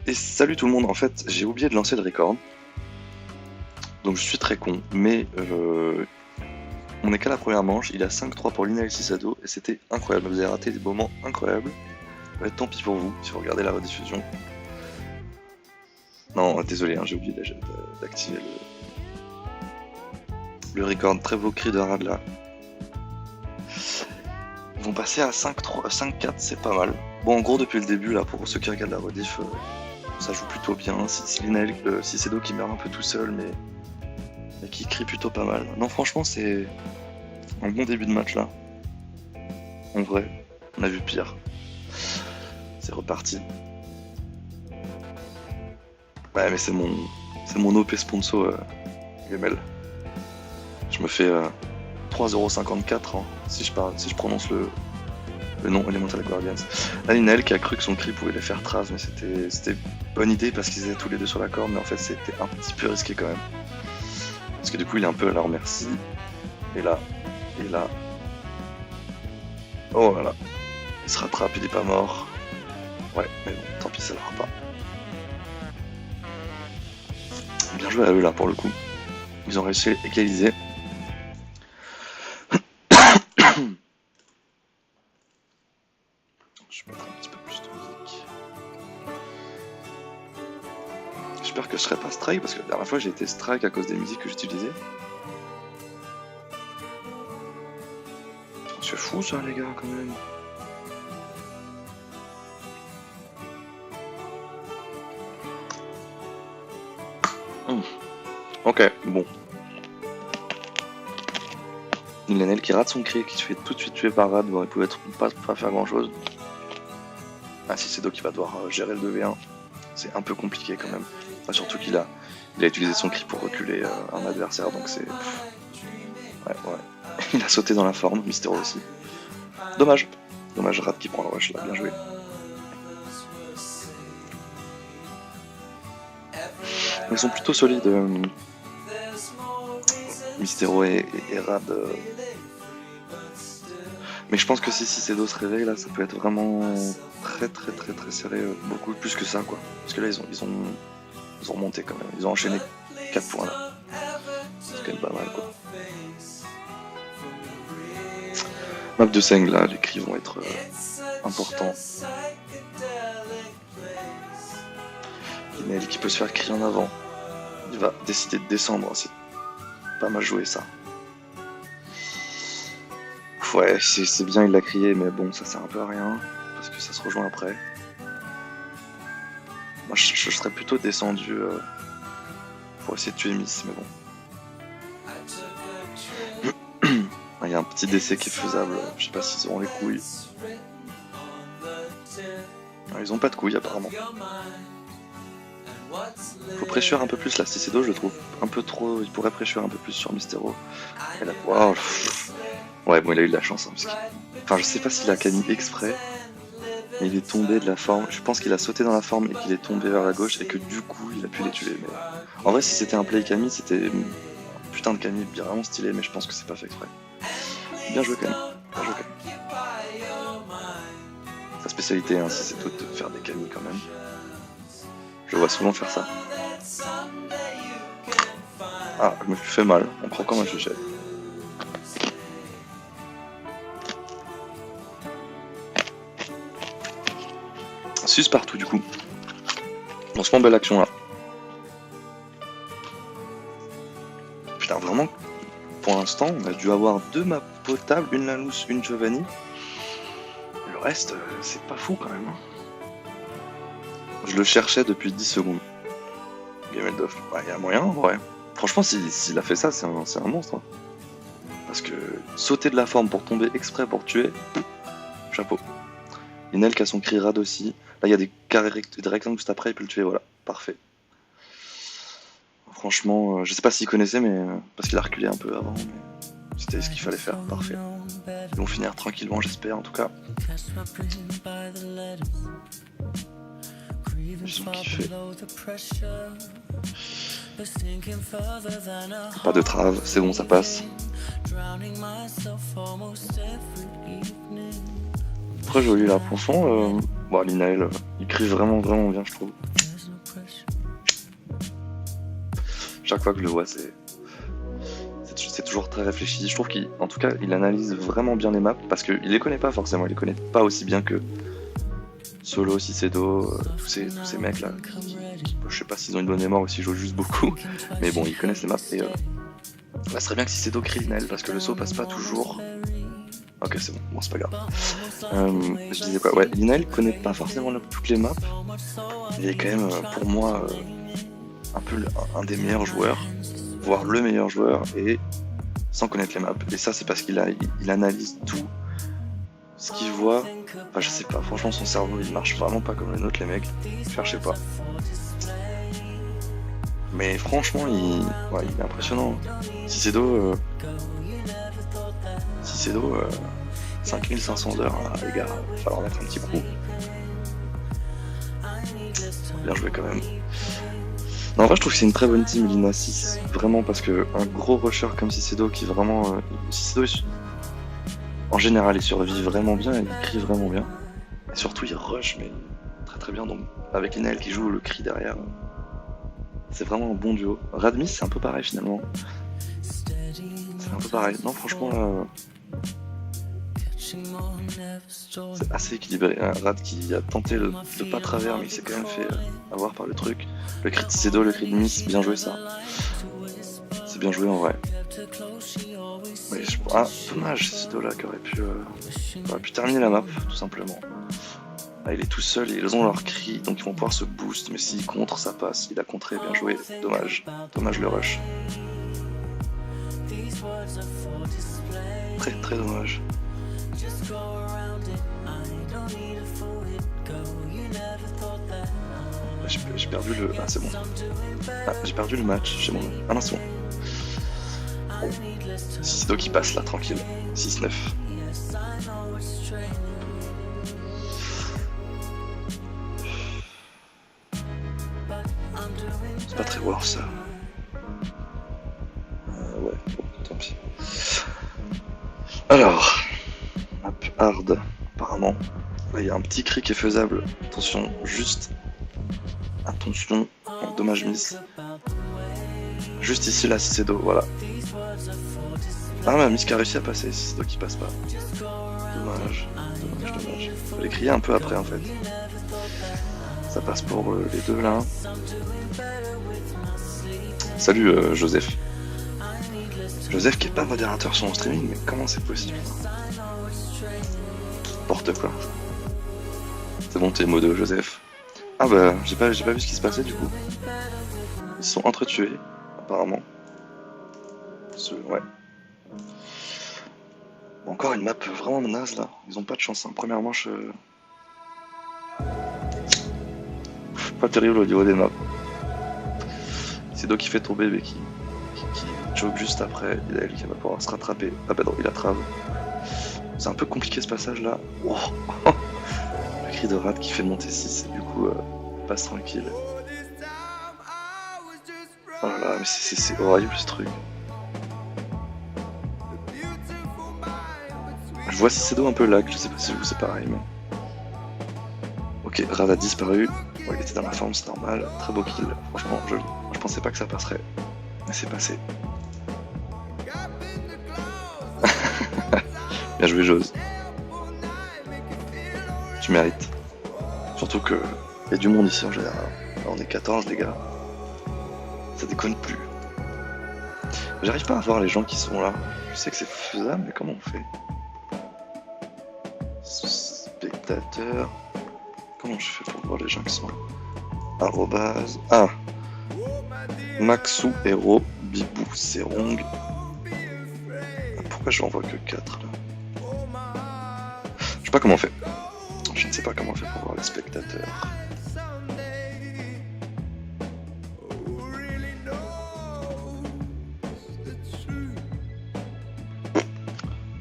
Et salut tout le monde, en fait j'ai oublié de lancer le record, donc je suis très con, mais on n'est qu'à la première manche, il a 5-3 pour l'Inel Cissado, et c'était incroyable, vous avez raté des moments incroyables, tant pis pour vous, si vous regardez la rediffusion. Non, désolé, hein, j'ai oublié d'activer le record, très beau cri de rad là. Ils vont passer à 5-3, 5-4, c'est pas mal. Bon, en gros, depuis le début, là, pour ceux qui regardent la rediff, ça joue plutôt bien. Si l'Inel, Cicédo qui meurt un peu tout seul, mais qui crie plutôt pas mal. Non, franchement, c'est un bon début de match là. En vrai, on a vu pire. C'est reparti. Ouais, mais c'est mon OP sponsor, Gamel. Je me fais 3,54€ hein, si je prononce le nom Elemental Guardians. Là, Linel qui a cru que son cri pouvait les faire trace, mais c'était bonne idée parce qu'ils étaient tous les deux sur la corde, mais en fait c'était un petit peu risqué quand même. Parce que du coup il est un peu à leur merci. Et là, et là. Oh là là. Il se rattrape, il est pas mort. Ouais, mais bon, tant pis, ça le fera pas. Bien joué à eux là pour le coup. Ils ont réussi à égaliser. Je vais mettre un petit peu plus de musique. J'espère que je serai pas strike parce que la dernière fois j'ai été strike à cause des musiques que j'utilisais. C'est fou ça les gars quand même. Ok, bon. Lionel qui rate son cri, qui se fait tout de suite tuer par Rad, bon, il pouvait pas faire grand chose. Ah si c'est Do qui va devoir gérer le 2v1, c'est un peu compliqué quand même. Enfin, surtout qu'il a utilisé son cri pour reculer un adversaire, donc c'est... Ouais. Il a sauté dans la forme, Mysterio aussi. Dommage. Dommage, Rad qui prend le rush là, bien joué. Ils sont plutôt solides, Mysterio et Rad. Mais je pense que si Cicédo se réveille là, ça peut être vraiment très serré, beaucoup plus que ça quoi. Parce que là ils ont remonté quand même, ils ont enchaîné 4 points là. C'est quand même pas mal quoi. Map de Seng là, les cris vont être importants. Inel qui peut se faire crier en avant. Il va décider de descendre, c'est pas mal joué ça. Ouais, c'est bien, il l'a crié, mais bon, ça sert un peu à rien, parce que ça se rejoint après. Moi, je serais plutôt descendu pour essayer de tuer Miss, mais bon. Il y a un petit décès qui est faisable, je sais pas s'ils auront les couilles. Non, ils ont pas de couilles, apparemment. Faut pressure un peu plus là, Cicédo, je le trouve un peu trop, il pourrait pressure un peu plus sur Mysterio. Et là, waouh. Ouais, bon, il a eu de la chance, hein, parce que... Enfin, je sais pas s'il a Camille exprès, mais il est tombé de la forme. Je pense qu'il a sauté dans la forme et qu'il est tombé vers la gauche et que du coup, il a pu les tuer. Mais... En vrai, si c'était un play Camille, c'était un putain de Camille vraiment stylé, mais je pense que c'est pas fait exprès. Bien joué, Camille. Bien joué, Camille. Sa spécialité, hein, si c'est tout de faire des Camille quand même. Je vois souvent faire ça. Ah, je me suis fait mal, en croquant ma chuchette. Sus partout du coup. Franchement belle action là. Putain vraiment, pour l'instant on a dû avoir 2 maps potables, une Lalous, une Giovanni. Le reste c'est pas fou quand même. Je le cherchais depuis 10 secondes. Gameldorf, il y a moyen, ouais. Franchement s'il a fait ça c'est un monstre. Hein. Parce que sauter de la forme pour tomber exprès pour tuer, chapeau. Inel qui a son cri Rad aussi. Là, il y a des carrés, des rectangles juste après, il peut le tuer, voilà. Parfait. Franchement, je sais pas s'il connaissait, mais parce qu'il a reculé un peu avant, mais c'était ce qu'il fallait faire. Parfait. Ils vont finir tranquillement, j'espère, en tout cas. Ils ont kiffé. Pas de trave, c'est bon, ça passe. Très joli là, franchement, Bon, Linael, il crie vraiment bien, je trouve. Chaque fois que je le vois, c'est toujours très réfléchi. Je trouve qu'en tout cas, il analyse vraiment bien les maps parce qu'il les connaît pas forcément. Il les connaît pas aussi bien que Solo, Cicedo, tous ces mecs là. Je sais pas s'ils ont une bonne mémoire ou s'ils jouent juste beaucoup, mais bon, ils connaissent les maps. Et ça serait bien que Cicedo crie Linael parce que le saut passe pas toujours. Ok, c'est bon, c'est pas grave. Je disais quoi? Ouais, Linael connaît pas forcément toutes les maps. Il est quand même, pour moi, un peu un des meilleurs joueurs, voire le meilleur joueur, et sans connaître les maps. Et ça, c'est parce qu'il analyse tout ce qu'il voit. Enfin, je sais pas, franchement, son cerveau, il marche vraiment pas comme le nôtre, les mecs. Cherchez pas. Mais franchement, il est impressionnant. Cicedo, 5500 heures, les gars, il va falloir mettre un petit coup. Bien joué quand même. Non, en vrai, je trouve que c'est une très bonne team, Lina 6. Vraiment, parce que un gros rusher comme Cicedo qui vraiment. Cicedo, en général, il survit vraiment bien, il crie vraiment bien. Et surtout, il rush, mais très bien. Donc, avec Linael qui joue le cri derrière, c'est vraiment un bon duo. Radmis, c'est un peu pareil finalement. C'est un peu pareil. Non, franchement, là. C'est assez équilibré. Un Rad qui a tenté de pas travers, mais il s'est quand même fait avoir par le truc. Le cri de Cicedo, le cri de Miss, bien joué ça. C'est bien joué en vrai. Mais dommage Cicedo là qui aurait pu terminer la map, tout simplement. Ah, il est tout seul et ils ont leur cri, donc ils vont pouvoir se boost, mais s'il contre, ça passe. Il a contré, bien joué. Dommage. Dommage le rush. Très dommage. J'ai perdu le... Ah, c'est bon. Ah, j'ai perdu le match, c'est bon. Ah non, c'est bon. Cicedo qui passe là, tranquille. 6-9. C'est pas très war ça. Ouais, bon, tant pis. Alors, map hard, apparemment. Là, il y a un petit cri qui est faisable. Attention, juste. Attention, dommage miss. Juste ici, là, Cicedo, voilà. Ah, mais Miss qui a réussi à passer, Cicedo qui passe pas. Dommage. Fallait crier un peu après, en fait. Ça passe pour les deux, là. Salut, Joseph. Joseph qui est pas modérateur sur mon streaming, mais comment c'est possible? N'importe quoi. C'est bon, t'es modo, Joseph. Ah bah, j'ai pas vu ce qui se passait du coup. Ils se sont entretués, apparemment. Ouais. Encore une map vraiment naze là. Ils ont pas de chance. Hein. Première manche. Pas terrible au niveau des maps. C'est Do qui fait tomber mais qui choke juste après. Il a elle qui va pouvoir se rattraper. Ah bah non, il attrape. C'est un peu compliqué ce passage là. Oh. Le cri de Rad qui fait monter 6 et du coup passe tranquille. Oh là là, mais c'est horrible ce truc. Je vois Cicedo un peu lag, je sais pas si vous c'est pareil mais... Ok, Rad a disparu. Ouais, il était dans la forme, c'est normal. Très beau kill, franchement je pensais pas que ça passerait. Mais c'est passé. Bien joué Jose. Tu mérites. Surtout que y a du monde ici en général. Là, on est 14 les gars. Ça déconne plus. J'arrive pas à voir les gens qui sont là. Je sais que c'est faisable, mais comment on fait? Spectateur. Comment je fais pour voir les gens qui sont là? Arrobase. Ah! Maxou, Hero, Bibou, Serong. Pourquoi je n'en vois que 4 là? Je sais pas comment on fait. Je ne sais pas comment on fait pour voir les spectateurs.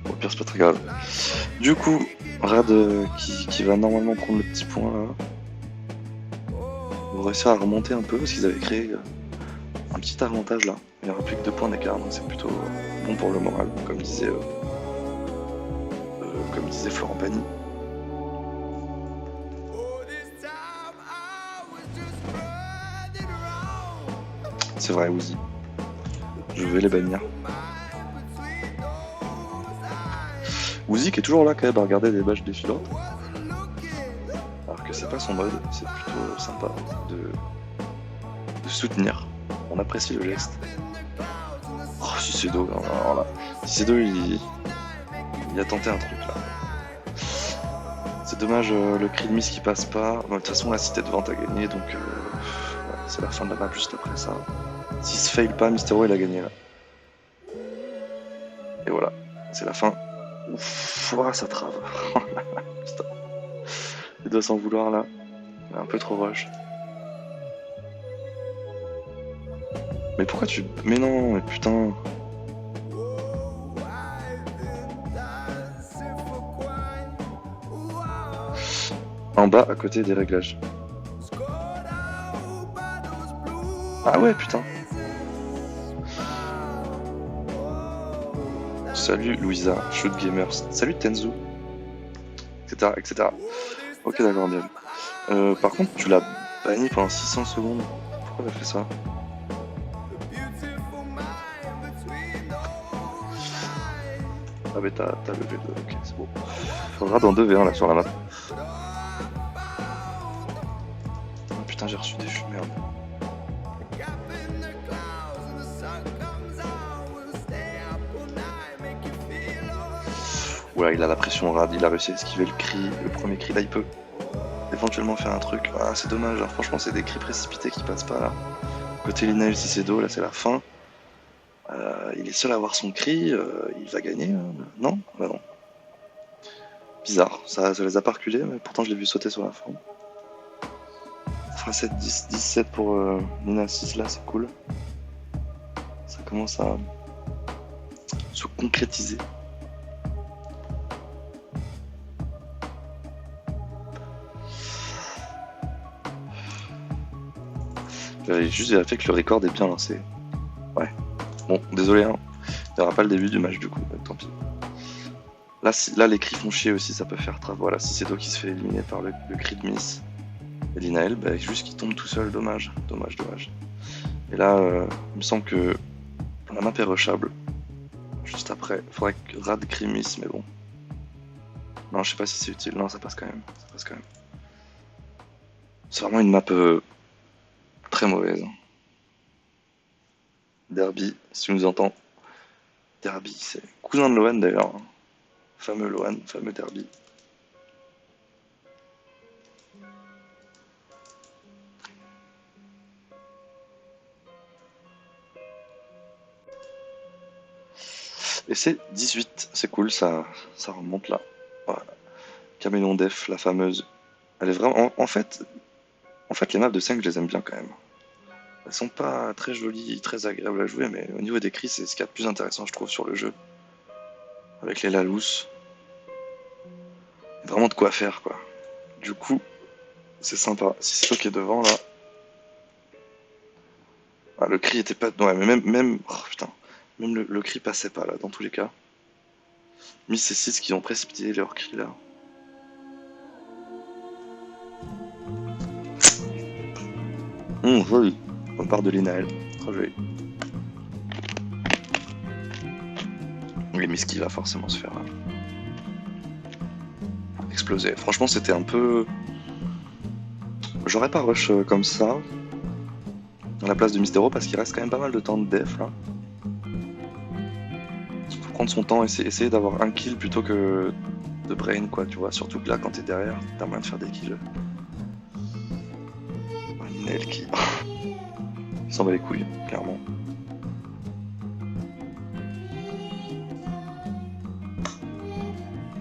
Au pire, c'est pas très grave. Du coup, Rad qui va normalement prendre le petit point là. Ils vont réussir à remonter un peu parce qu'ils avaient créé un petit avantage là. Il n'y aura plus que 2 points d'écart, donc c'est plutôt bon pour le moral, comme disait Florent Pagny. C'est vrai, Uzi. Je vais les bannir. Uzi qui est toujours là quand même à regarder des badges défilantes. Alors que c'est pas son mode, c'est plutôt sympa de soutenir. On apprécie le geste. Oh, Cicédo, alors là. Cicédo, il a tenté un truc là. C'est dommage, le cri de miss qui passe pas. Bon, de toute façon, là, si t'es devant, t'as gagné, donc ouais, c'est la fin de la map juste après ça. S'il se fail pas, Mystero il a gagné là. Et voilà, c'est la fin. Ouf, oh, ça trave. Putain. Il doit s'en vouloir là. Il est un peu trop rush. Mais pourquoi tu... Mais non, mais putain. En bas, à côté des réglages. Ah ouais, putain. Salut Louisa, Shoot Gamers. Salut Tenzu. Etc. etc. Ok, d'accord, bien. Par contre, tu l'as banni pendant 600 secondes. Pourquoi t'as fait ça? Ah mais t'as levé le... Ok, c'est bon. Faudra dans 2v1 là sur la map. Oh putain, j'ai reçu des jus, merde. Oula, il a la pression rade, il a réussi à esquiver le cri, le premier cri, là il peut éventuellement faire un truc. Ah, c'est dommage, hein. Franchement c'est des cris précipités qui passent pas là. Côté Linael Cicédo, là c'est la fin. Il est seul à avoir son cri, il va gagner, non? Bah non. Bizarre, ça les a pas reculés, mais pourtant je l'ai vu sauter sur la fin. Ça fera 7-10, 17 pour Lina 6 là, c'est cool. Ça commence à se concrétiser. J'avais juste vérifié que le record est bien lancé. Ouais. Bon, désolé, hein. Il n'y aura pas le début du match du coup, donc tant pis. Là, là les cris font chier aussi, ça peut faire trave. Voilà, Cicédo qui se fait éliminer par le cri de miss. Et Linael, bah, juste qu'il tombe tout seul, dommage. Dommage, dommage. Et là, il me semble que la map est rushable. Juste après, il faudrait que Rad cri miss, mais bon. Non, je sais pas si c'est utile. Non, ça passe quand même. Ça passe quand même. C'est vraiment une map très mauvaise. Derby, si tu nous entends. Derby, c'est cousin de Lohan d'ailleurs. Fameux Lohan, fameux Derby. Et c'est 18, c'est cool, ça remonte là. Voilà. Caméléon Def, la fameuse. Elle est vraiment. En fait, les maps de 5, je les aime bien quand même. Elles sont pas très jolies, très agréables à jouer, mais au niveau des cris, c'est ce qu'il y a de plus intéressant, je trouve, sur le jeu. Avec les Lalous. Vraiment de quoi faire, quoi. Du coup, c'est sympa. Cicédo qui est devant, là. Ah, le cri était pas... Ouais, mais même... Oh, putain. Même le cri passait pas, là, dans tous les cas. Miss et 6 qui ont précipité leur cri, là. Joli. On part de Linael. Très joli. Oui, Miss qui va forcément se faire exploser. Franchement, c'était un peu... J'aurais pas rush comme ça à la place de Mystero parce qu'il reste quand même pas mal de temps de def là. Il faut prendre son temps, essayer d'avoir un kill plutôt que de brain quoi, tu vois. Surtout que là, quand t'es derrière, t'as moyen de faire des kills. Nel qui s'en bat les couilles, clairement.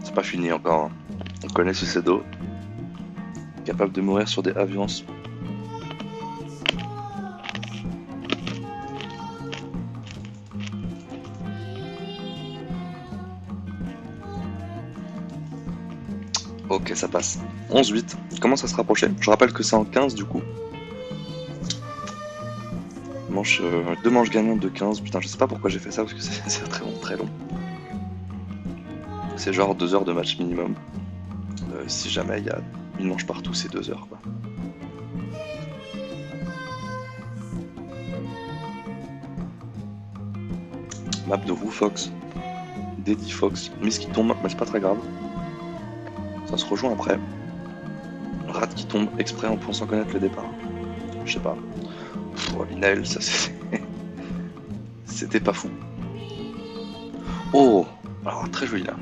C'est pas fini encore. Hein. On connaît Cicédo. Capable de mourir sur des avions. Ok, ça passe. 11-8. Il commence à se rapprocher. Je rappelle que c'est en 15 du coup. Deux manches gagnantes de 15. Putain, je sais pas pourquoi j'ai fait ça parce que c'est très long, très long. C'est genre 2 heures de match minimum. Si jamais il y a une manche partout, c'est 2 heures quoi. Map de Woo Fox, Daddy Fox, Miss qui tombe, mais c'est pas très grave. Ça se rejoint après. Rat qui tombe exprès en pensant connaître le départ. Je sais pas. Oh, Linael, ça c'est... C'était pas fou. Oh, alors très joli là.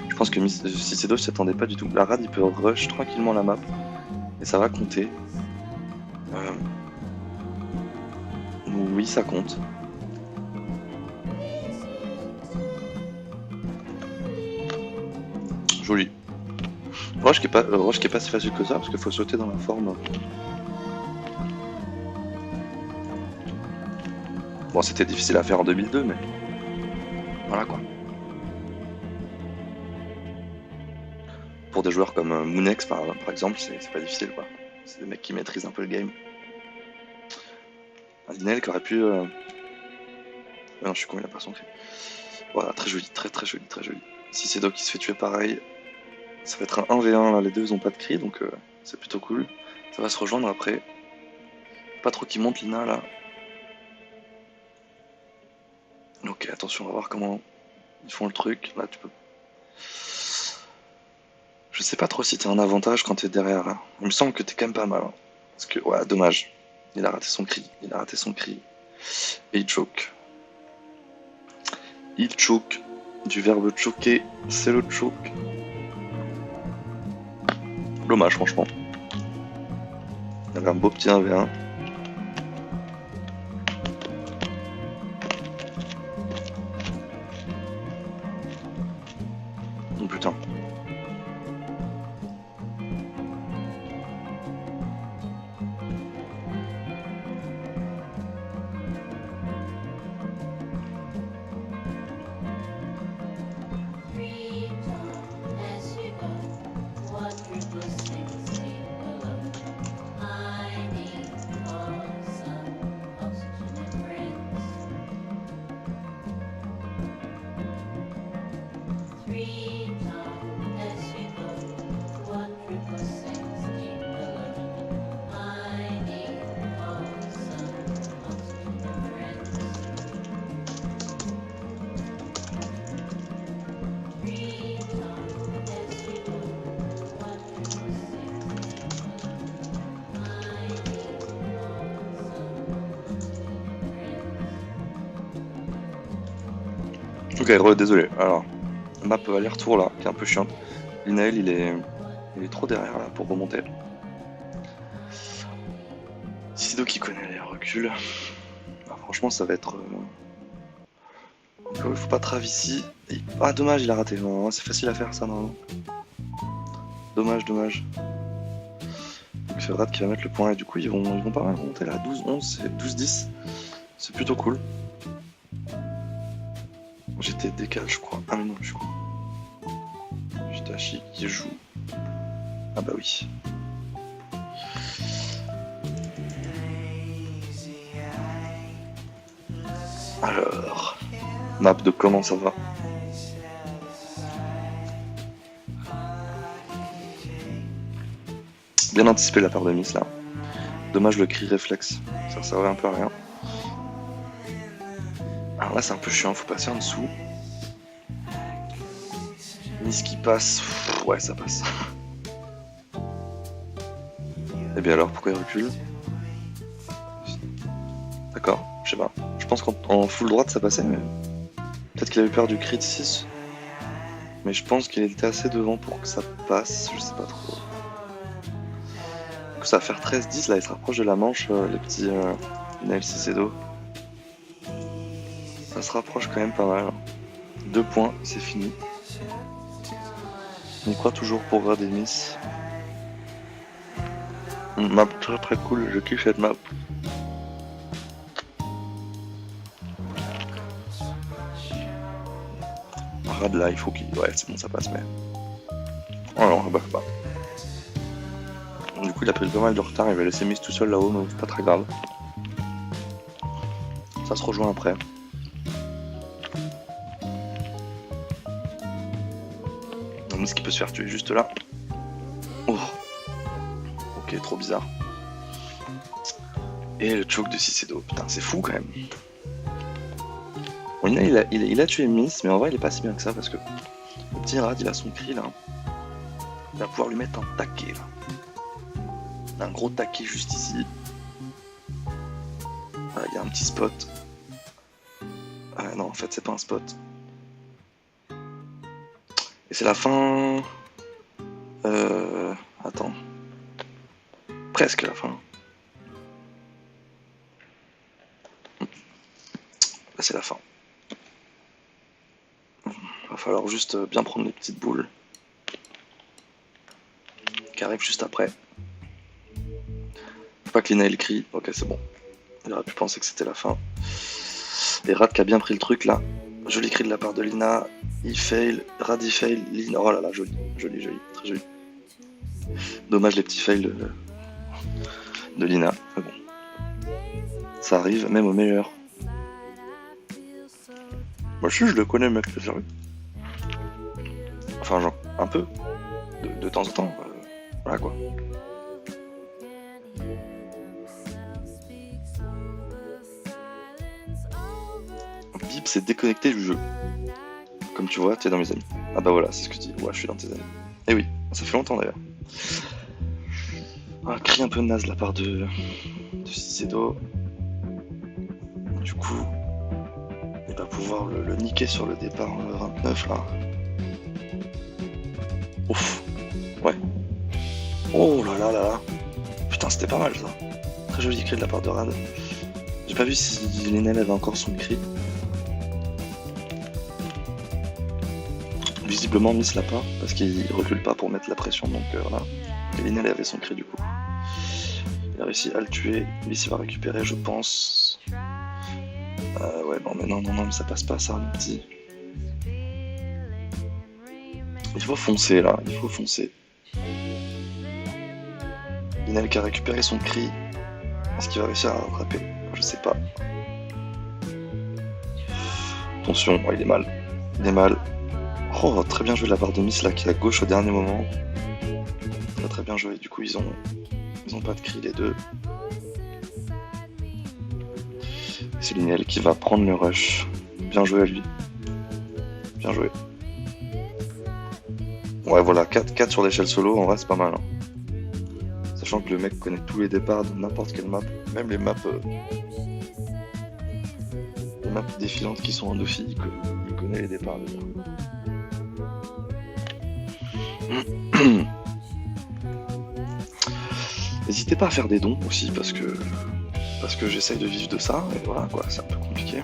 Je pense que Cicedo s'y attendait pas du tout. La Rad il peut rush tranquillement la map. Et ça va compter. Oui, ça compte. Joli. Rush qui est pas si facile que ça parce qu'il faut sauter dans la forme. Bon, c'était difficile à faire en 2002, mais voilà quoi. Pour des joueurs comme Moonex par exemple, c'est pas difficile quoi. C'est des mecs qui maîtrisent un peu le game. Linael qui aurait pu. Non, je suis con, il a pas son cri. Voilà, très joli, très joli, très joli. Cicedo qui se fait tuer pareil. Ça va être un 1v1 là, les deux ils ont pas de cri donc c'est plutôt cool. Ça va se rejoindre après. Pas trop qui monte Lina là. Ok, attention, on va voir comment ils font le truc. Là tu peux. Je sais pas trop si t'es en avantage quand t'es derrière là. Il me semble que t'es quand même pas mal. Hein. Parce que, ouais, dommage. Il a raté son cri. Il a raté son cri. Et il choke. Il choke. Du verbe choquer, c'est le choke. Dommage, franchement. Il y avait un beau petit 1v1. Oh putain. Ok, désolé. Alors, map aller-retour là, qui est un peu chiant. Linael, il est trop derrière là pour remonter. Cicedo qui connaît les reculs. Alors, franchement, ça va être. Il faut pas trave ici. Ah, dommage, il a raté. C'est facile à faire ça, normalement. Dommage. Donc, c'est Rat qui va mettre le point. Et du coup, ils vont pas mal remonter là. 12-11, c'est 12-10. C'est plutôt cool. J'étais décalé, je crois. Ah, mais non, je crois. J'étais Hachi qui joue. Ah, bah oui. Alors, map de comment ça va. Bien anticipé la part de Miss là. Dommage le cri réflexe, ça servait un peu à rien. Alors là c'est un peu chiant, faut passer en dessous. Miss qui passe, ouais ça passe. Et bien alors pourquoi il recule? D'accord, je sais pas. Je pense qu'en full droite ça passait, mais peut-être qu'il avait peur du crit 6. Mais je pense qu'il était assez devant pour que ça passe, je sais pas trop. Donc ça va faire 13-10, là il se rapproche de la manche, les petits Linael Cicedo. Ça se rapproche quand même pas mal. 2 points, c'est fini. On y croit toujours pour Rat et Miss. Map très cool, je kiffe cette map. Rad là, il faut qu'il... Ouais, c'est bon, ça passe, mais... Oh non, on rebaffe pas. Du coup, il a pris pas mal de retard, il va laisser Miss tout seul là-haut, mais c'est pas très grave. Ça se rejoint après. Miss qui peut se faire tuer juste là. Oh. Ok, trop bizarre. Et le choke de Cicedo, putain, c'est fou quand même. Bon, il a tué Miss, mais en vrai il est pas si bien que ça parce que le petit Rad il a son cri là. Il va pouvoir lui mettre un taquet là. Un gros taquet juste ici. Voilà, il y a un petit spot. Non, en fait c'est pas un spot. Et c'est la fin. Attends. Presque la fin. Là c'est la fin. Va falloir juste bien prendre les petites boules qui arrivent juste après. Faut pas que Lina ait crie. Ok, c'est bon. Il aurait pu penser que c'était la fin. Et Rad qui a bien pris le truc là. Joli cri de la part de Lina. Il fail. Rad il fail. Lina. Oh là là, joli. Joli, joli. Très joli. Dommage les petits fails de Lina. Mais bon. Ça arrive même au meilleur. Moi je le connais mec, c'est sérieux. Enfin genre, un peu. De temps en temps. Voilà quoi. Bip s'est déconnecté du jeu. Comme tu vois, t'es dans mes amis. Ah bah voilà, c'est ce que tu dis. Ouais, je suis dans tes amis. Eh oui, ça fait longtemps d'ailleurs. Un cri un peu naze de la part de Cicedo. Du coup, il va pouvoir le niquer sur le départ 29 là. Ouf. Ouais. Oh là là là là. Putain, c'était pas mal ça. Très joli cri de la part de Rad. J'ai pas vu si Lynel avait encore son cri. Visiblement, Miss l'a pas, parce qu'il recule pas pour mettre la pression, donc voilà. Et Lynel avait son cri du coup. Il a réussi à le tuer. Miss va récupérer, je pense. Ouais, bon, mais non, mais ça passe pas ça, mon petit. Il faut foncer là, il faut foncer. Lynel qui a récupéré son cri. Est-ce qu'il va réussir à rattraper? Je sais pas. Attention, oh, il est mal. Il est mal. Oh, très bien joué de la part de Miss là qui est à gauche au dernier moment. Très très bien joué. Du coup, ils ont pas de cri les deux. C'est Lynel qui va prendre le rush. Bien joué à lui. Bien joué. Ouais, voilà, 4 sur l'échelle solo, en vrai, c'est pas mal. Hein. Sachant que le mec connaît tous les départs de n'importe quelle map, même les maps défilantes qui sont en Dofi, il connaît les départs déjà. N'hésitez pas à faire des dons aussi parce que j'essaye de vivre de ça et voilà quoi, c'est un peu compliqué.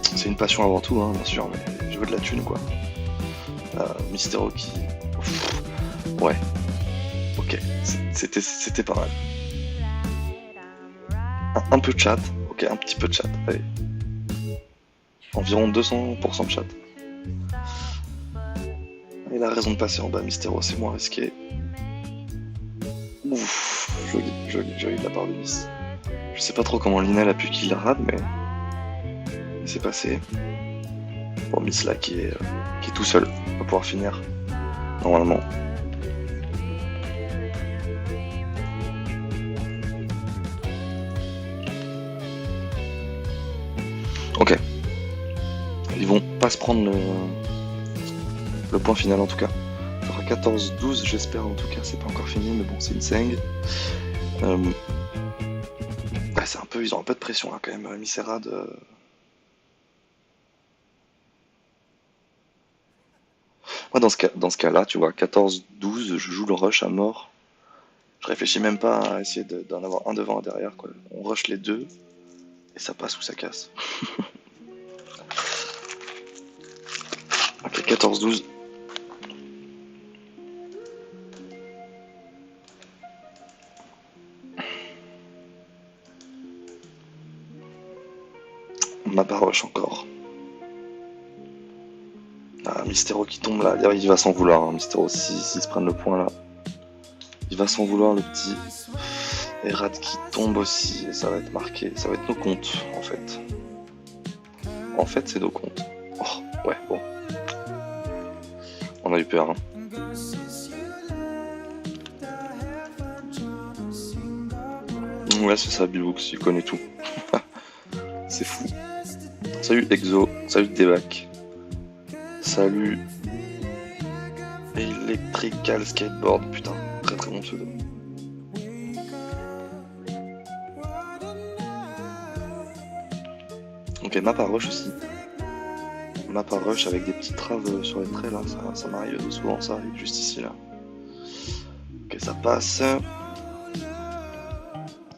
C'est une passion avant tout, hein, bien sûr, mais je veux de la thune quoi. Mystero qui... Ouais. Ok, c'était pas mal. Un peu de chat, ok, un petit peu de chat, allez. Environ 200% de chat. Il a raison de passer en bas, Mystero, c'est moins risqué. Ouf, joli de la part de Miss. Je sais pas trop comment Lynel a pu kill Rad, mais c'est passé. Bon, Miss là qui est tout seul, va pouvoir finir, normalement. Ok. Ils vont pas se prendre le point final en tout cas. Il y aura 14-12 j'espère en tout cas, c'est pas encore fini mais bon c'est une seng. C'est un peu, ils ont un peu de pression là quand même, Miss et Rad. Moi dans ce cas là, tu vois, 14-12, je joue le rush à mort. Je réfléchis même pas à essayer d'en avoir un devant, un derrière quoi. On rush les deux et ça passe ou ça casse. Ok, 14-12. Ma rush encore. Ah, Mystero qui tombe là, il va s'en vouloir, hein, Mystero, s'ils se prennent le point là. Il va s'en vouloir le petit. Et Rad qui tombe aussi, et ça va être marqué, ça va être nos comptes en fait. En fait c'est nos comptes. Oh, ouais, bon. On a eu peur, hein. Ouais, c'est ça, Billbox, il connaît tout. c'est fou. Salut Exo, salut Devac, salut Electrical Skateboard, putain, très très bon pseudo. Ok, map à rush aussi. Map à rush avec des petites traves sur les traits là, ça m'arrive souvent, ça arrive juste ici là. Ok, ça passe.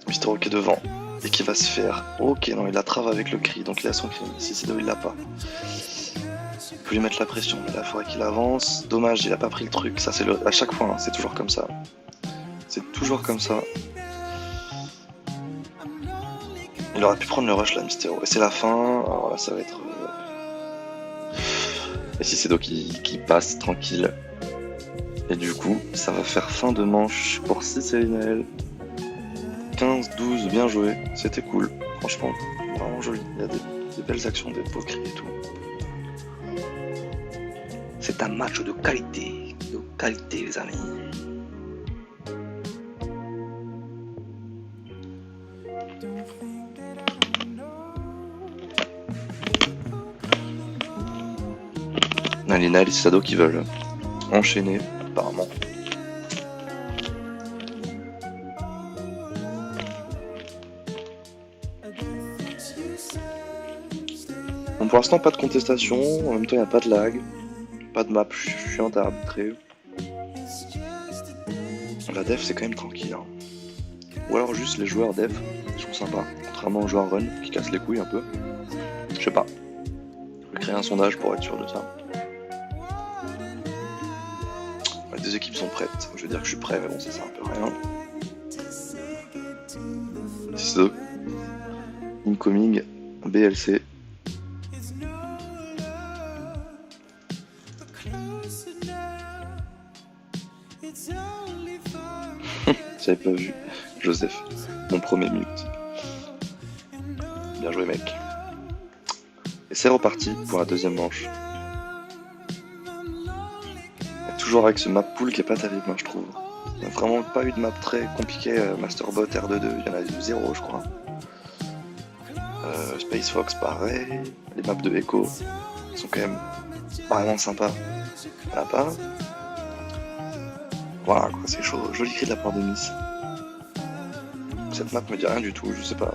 Mystero qui est devant et qui va se faire. Ok, non, il la trave avec le cri, donc il a son cri. Si c'est il l'a pas. Il peut lui mettre la pression, mais là, il faudrait qu'il avance. Dommage, il a pas pris le truc. Ça, c'est à chaque fois, hein, c'est toujours comme ça. C'est toujours comme ça. Il aurait pu prendre le rush là, Mystero. Et c'est la fin. Alors là, ça va être. Et si c'est Do qui passe tranquille. Et du coup, ça va faire fin de manche pour 6 et Linaël. 15-12, bien joué, c'était cool, franchement, vraiment joli, il y a des belles actions, des beaux cris et tout. C'est un match de qualité les amis. Nalina et les Sado qui veulent enchaîner, apparemment. Bon, pour l'instant, pas de contestation, en même temps, il n'y a pas de lag, pas de map chiante à arbitrer. La def, c'est quand même tranquille. Hein. Ou alors juste les joueurs def, ils sont sympas, contrairement aux joueurs run qui cassent les couilles un peu. Je sais pas. Je vais créer un sondage pour être sûr de ça. Les deux équipes sont prêtes. Je veux dire que je suis prêt, mais bon, ça sert un peu à rien. 6-2. Incoming, BLC. J'avais pas vu Joseph, mon premier mute. Bien joué mec. Et c'est reparti pour la deuxième manche. Et toujours avec ce map pool qui est pas terrible, moi je trouve. Il n'y a vraiment pas eu de map très compliqué. Masterbot, R2-2, il y en a eu 0 je crois. Space Fox pareil. Les maps de Echo sont quand même vraiment sympas. Il n'y en a pas. Voilà quoi, c'est chaud. Joli cri de la part de Miss. Cette map me dit rien du tout, je sais pas.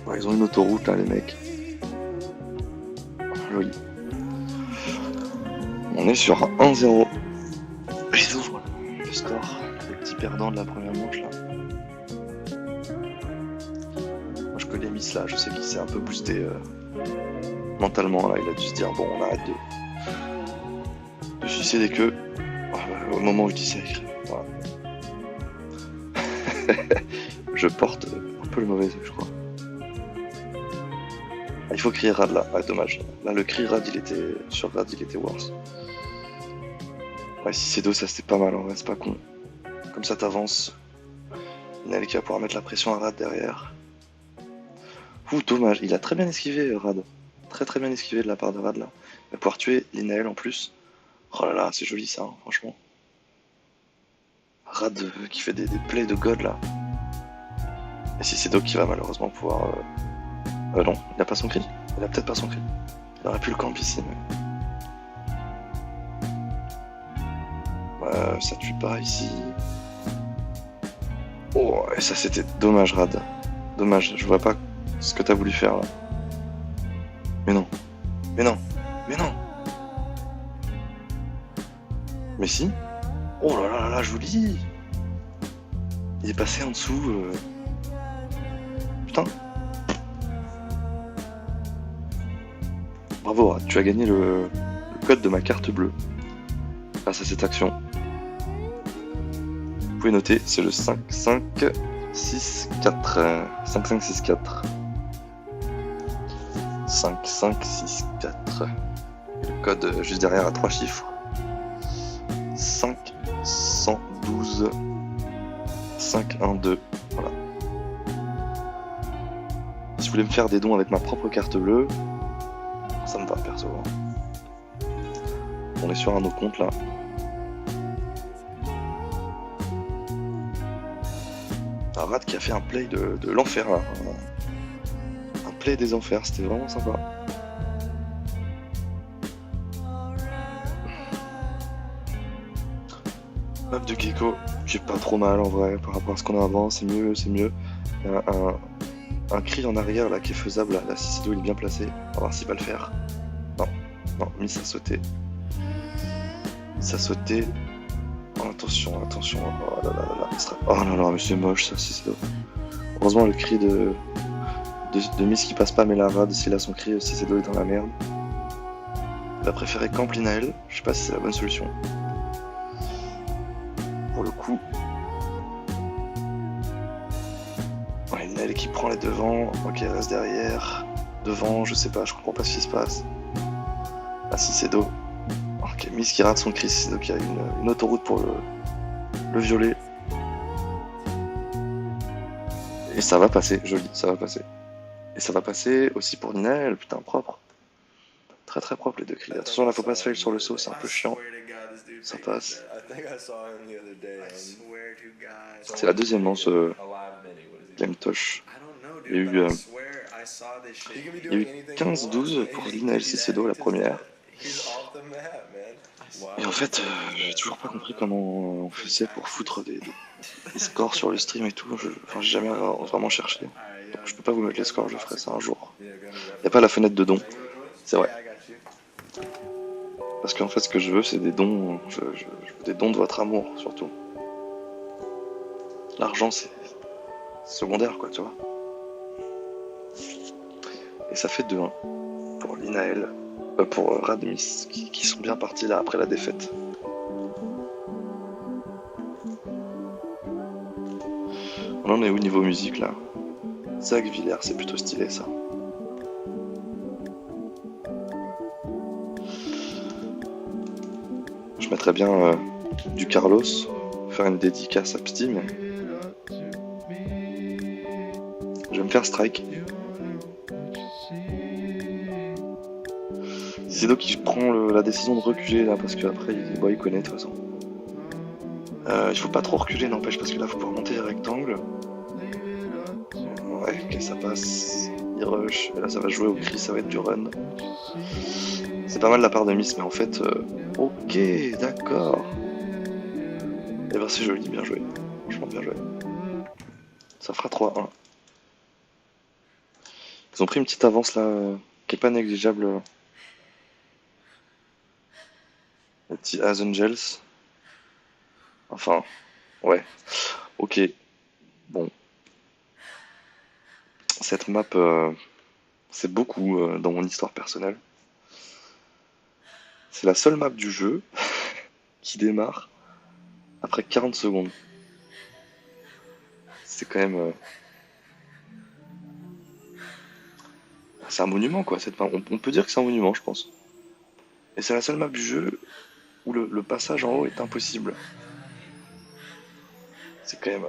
Ouais, ils ont une autoroute là les mecs. Joli. On est sur un 1-0. Ils ouvrent le score. Le petit perdant de la première manche là. Moi je connais Miss là, je sais qu'il s'est un peu boosté mentalement là, il a dû se dire bon on arrête de sucer des queues au moment où je dis ça écrit. Voilà. Je porte un peu le mauvais je crois. Ah, il faut crier Rad là, ouais, dommage. Là le cri Rad il était sur Rad il était worse. Ouais, si c'est 2 ça c'était pas mal en vrai, c'est pas con. Comme ça t'avances. Nel qui va pouvoir mettre la pression à Rad derrière. Ouh dommage, il a très bien esquivé Rad. Très bien esquivé de la part de Rad là. Il va pouvoir tuer Linaël en plus. Oh là là, c'est joli ça, hein, franchement. Rad qui fait des plays de god là. Et si c'est Doc qui va malheureusement pouvoir... non, il a pas son cri. Il a peut-être pas son cri. Il aurait pu le camp ici, mais... ça tue pas ici. Oh, et ça c'était dommage Rad. Dommage, je vois pas ce que t'as voulu faire là. Mais non. Mais non. Mais non. Mais si. Oh là là là, je vous le dis. Il est passé en dessous. Putain. Bravo, Rad, tu as gagné le code de ma carte bleue. Grâce à cette action. Vous pouvez noter, c'est le 5-5-6-4. 5-5-6-4. 5-5-6-4. Le code juste derrière à 3 chiffres. 512 512. Voilà. Si vous voulez me faire des dons avec ma propre carte bleue, ça me va perso. On est sur un no compte là. Rad qui a fait un play de l'enfer là. Un play des enfers, c'était vraiment sympa. Map de Gecko, qui est pas trop mal en vrai par rapport à ce qu'on a avant, c'est mieux, c'est mieux. Il y a un cri en arrière là qui est faisable, là, Cicido il est bien placé, on va voir s'il va le faire. Non, non, Miss a sauté. Miss a sauté. Oh, attention, attention, oh là là là là, oh là là, mais c'est moche ça, Cicido. Heureusement le cri de Miss qui passe pas, mais la Rad, s'il a son cri, Cicido est dans la merde. Il va préférer camp Linael, je sais pas si c'est la bonne solution. Pour le coup. Ouais, Linael qui prend les devants, ok, reste derrière. Devant, je sais pas, je comprends pas ce qui se passe. Ah, Cicido. Ok, Miss qui rate son cri, Cicido qui a une autoroute pour le violet. Et ça va passer, joli, ça va passer. Et ça va passer aussi pour Linael, putain, propre. Très très propre les deux cris. Attention là, faut pas se fail sur le saut, c'est un peu chiant. Ça passe. C'est la deuxième lance Glemtosh. Il y a eu 15-12 pour Linael Cicido la première. Et en fait, j'ai toujours pas compris comment on faisait pour foutre des scores sur le stream et tout. Enfin, j'ai jamais vraiment cherché. Donc je peux pas vous mettre les scores, je ferai ça un jour. Y a pas la fenêtre de dons, c'est vrai. Parce qu'en fait, ce que je veux, c'est des dons. Je veux des dons de votre amour, surtout. L'argent, c'est secondaire, quoi, tu vois. Et ça fait 2-1 pour Linael, pour Radmis, qui sont bien partis là après la défaite. On en est où niveau musique là? Zach Villers, c'est plutôt stylé ça. Je mettrais bien du Carlos, faire une dédicace à Psti, mais je vais me faire strike. Cicido qui prend la décision de reculer là, parce qu'après il connaît de toute façon. Il faut pas trop reculer, n'empêche, parce que là faut pouvoir monter les rectangles. Ouais, ok, ça passe. Il rush, et là ça va jouer au cri, ça va être du run. C'est pas mal de la part de Miss, mais en fait, ok, d'accord. Et ben c'est joli, bien joué. Franchement bien joué. Ça fera 3-1. Ils ont pris une petite avance là, qui est pas négligeable. Les petits As Angels. Enfin, ouais. Ok. Bon. Cette map, c'est beaucoup dans mon histoire personnelle. C'est la seule map du jeu qui démarre après 40 secondes. C'est quand même... c'est un monument quoi, cette map. On peut dire que c'est un monument, je pense. Et c'est la seule map du jeu où le passage en haut est impossible. C'est quand même...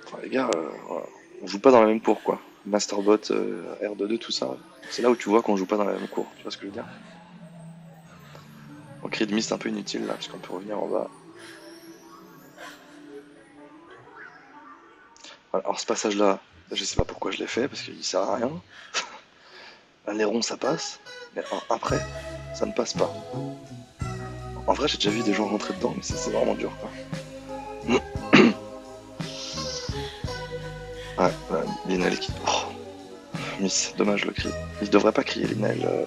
Enfin les gars, voilà. On joue pas dans la même cour quoi. Masterbot, R22, tout ça. C'est là où tu vois qu'on joue pas dans la même cour. Tu vois ce que je veux dire? On cri de mist un peu inutile là, parce qu'on peut revenir en bas. Voilà, alors ce passage là, je sais pas pourquoi je l'ai fait, parce qu'il sert à rien. Un airon ça passe, mais après, ça ne passe pas. En vrai j'ai déjà vu des gens rentrer dedans, mais c'est vraiment dur quoi. Ouais, Linael qui... Oh, Miss, dommage le cri. Il devrait pas crier Linael.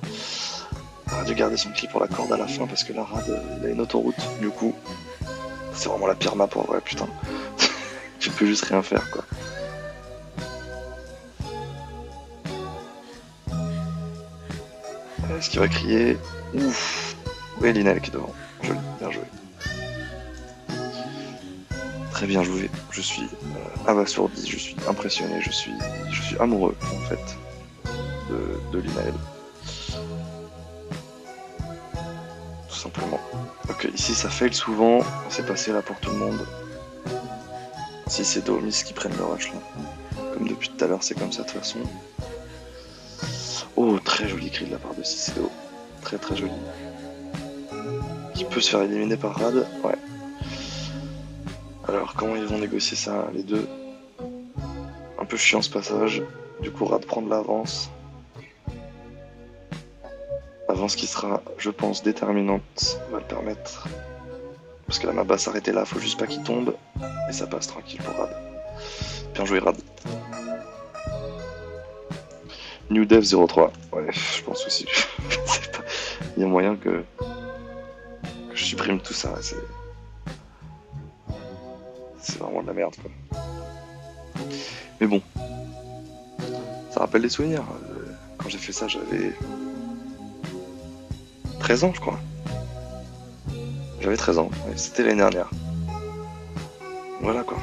Il aurait dû garder son cri pour la corde à la fin, parce que la Rad, il a une autoroute, du coup. C'est vraiment la pire map en vrai, putain. Tu peux juste rien faire quoi. Est-ce qu'il va crier? Ouf. Oui, Linael qui est devant. Joli, bien joué. Très bien joué. Je suis abasourdi, je suis impressionné, je suis amoureux en fait de Linael. Tout simplement. Ok, ici ça fail souvent. C'est passé là pour tout le monde. Si c'est Domis qui prennent le rush là. Comme depuis tout à l'heure, c'est comme ça de toute façon. Oh, très joli cri de la part de Cicido. très très joli. Qui peut se faire éliminer par Rad, ouais. Alors comment ils vont négocier ça, les deux? Un peu chiant ce passage. Du coup Rad prend de l'avance. Avance qui sera, je pense, déterminante. Va le permettre. Parce que la map va s'arrêter là, faut juste pas qu'il tombe. Et ça passe tranquille pour Rad. Bien joué Rad. New Dev 03. Ouais, je pense aussi. Pas... Il y a moyen que je supprime tout ça. C'est vraiment de la merde quoi. Mais bon. Ça rappelle des souvenirs. Quand j'ai fait ça, j'avais 13 ans, je crois. J'avais 13 ans. Ouais, c'était l'année dernière. Voilà quoi.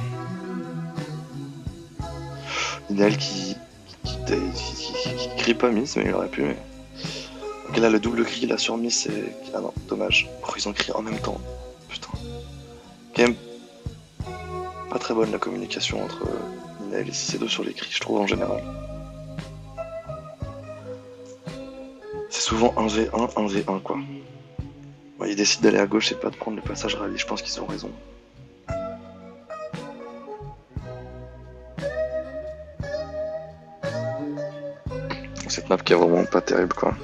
Inel qui crie pas Miss, mais il aurait pu. Mais... Ok, là, le double cri là sur Miss, c'est. Ah non, dommage. Oh, ils ont crié en même temps. Putain. Quand même. Pas très bonne la communication entre Inel et Cicedo sur les cris, je trouve en général. C'est souvent 1v1, 1v1 quoi. Ouais, ils décident d'aller à gauche et pas de prendre le passage rallye, je pense qu'ils ont raison. Cette map qui est vraiment pas terrible quoi.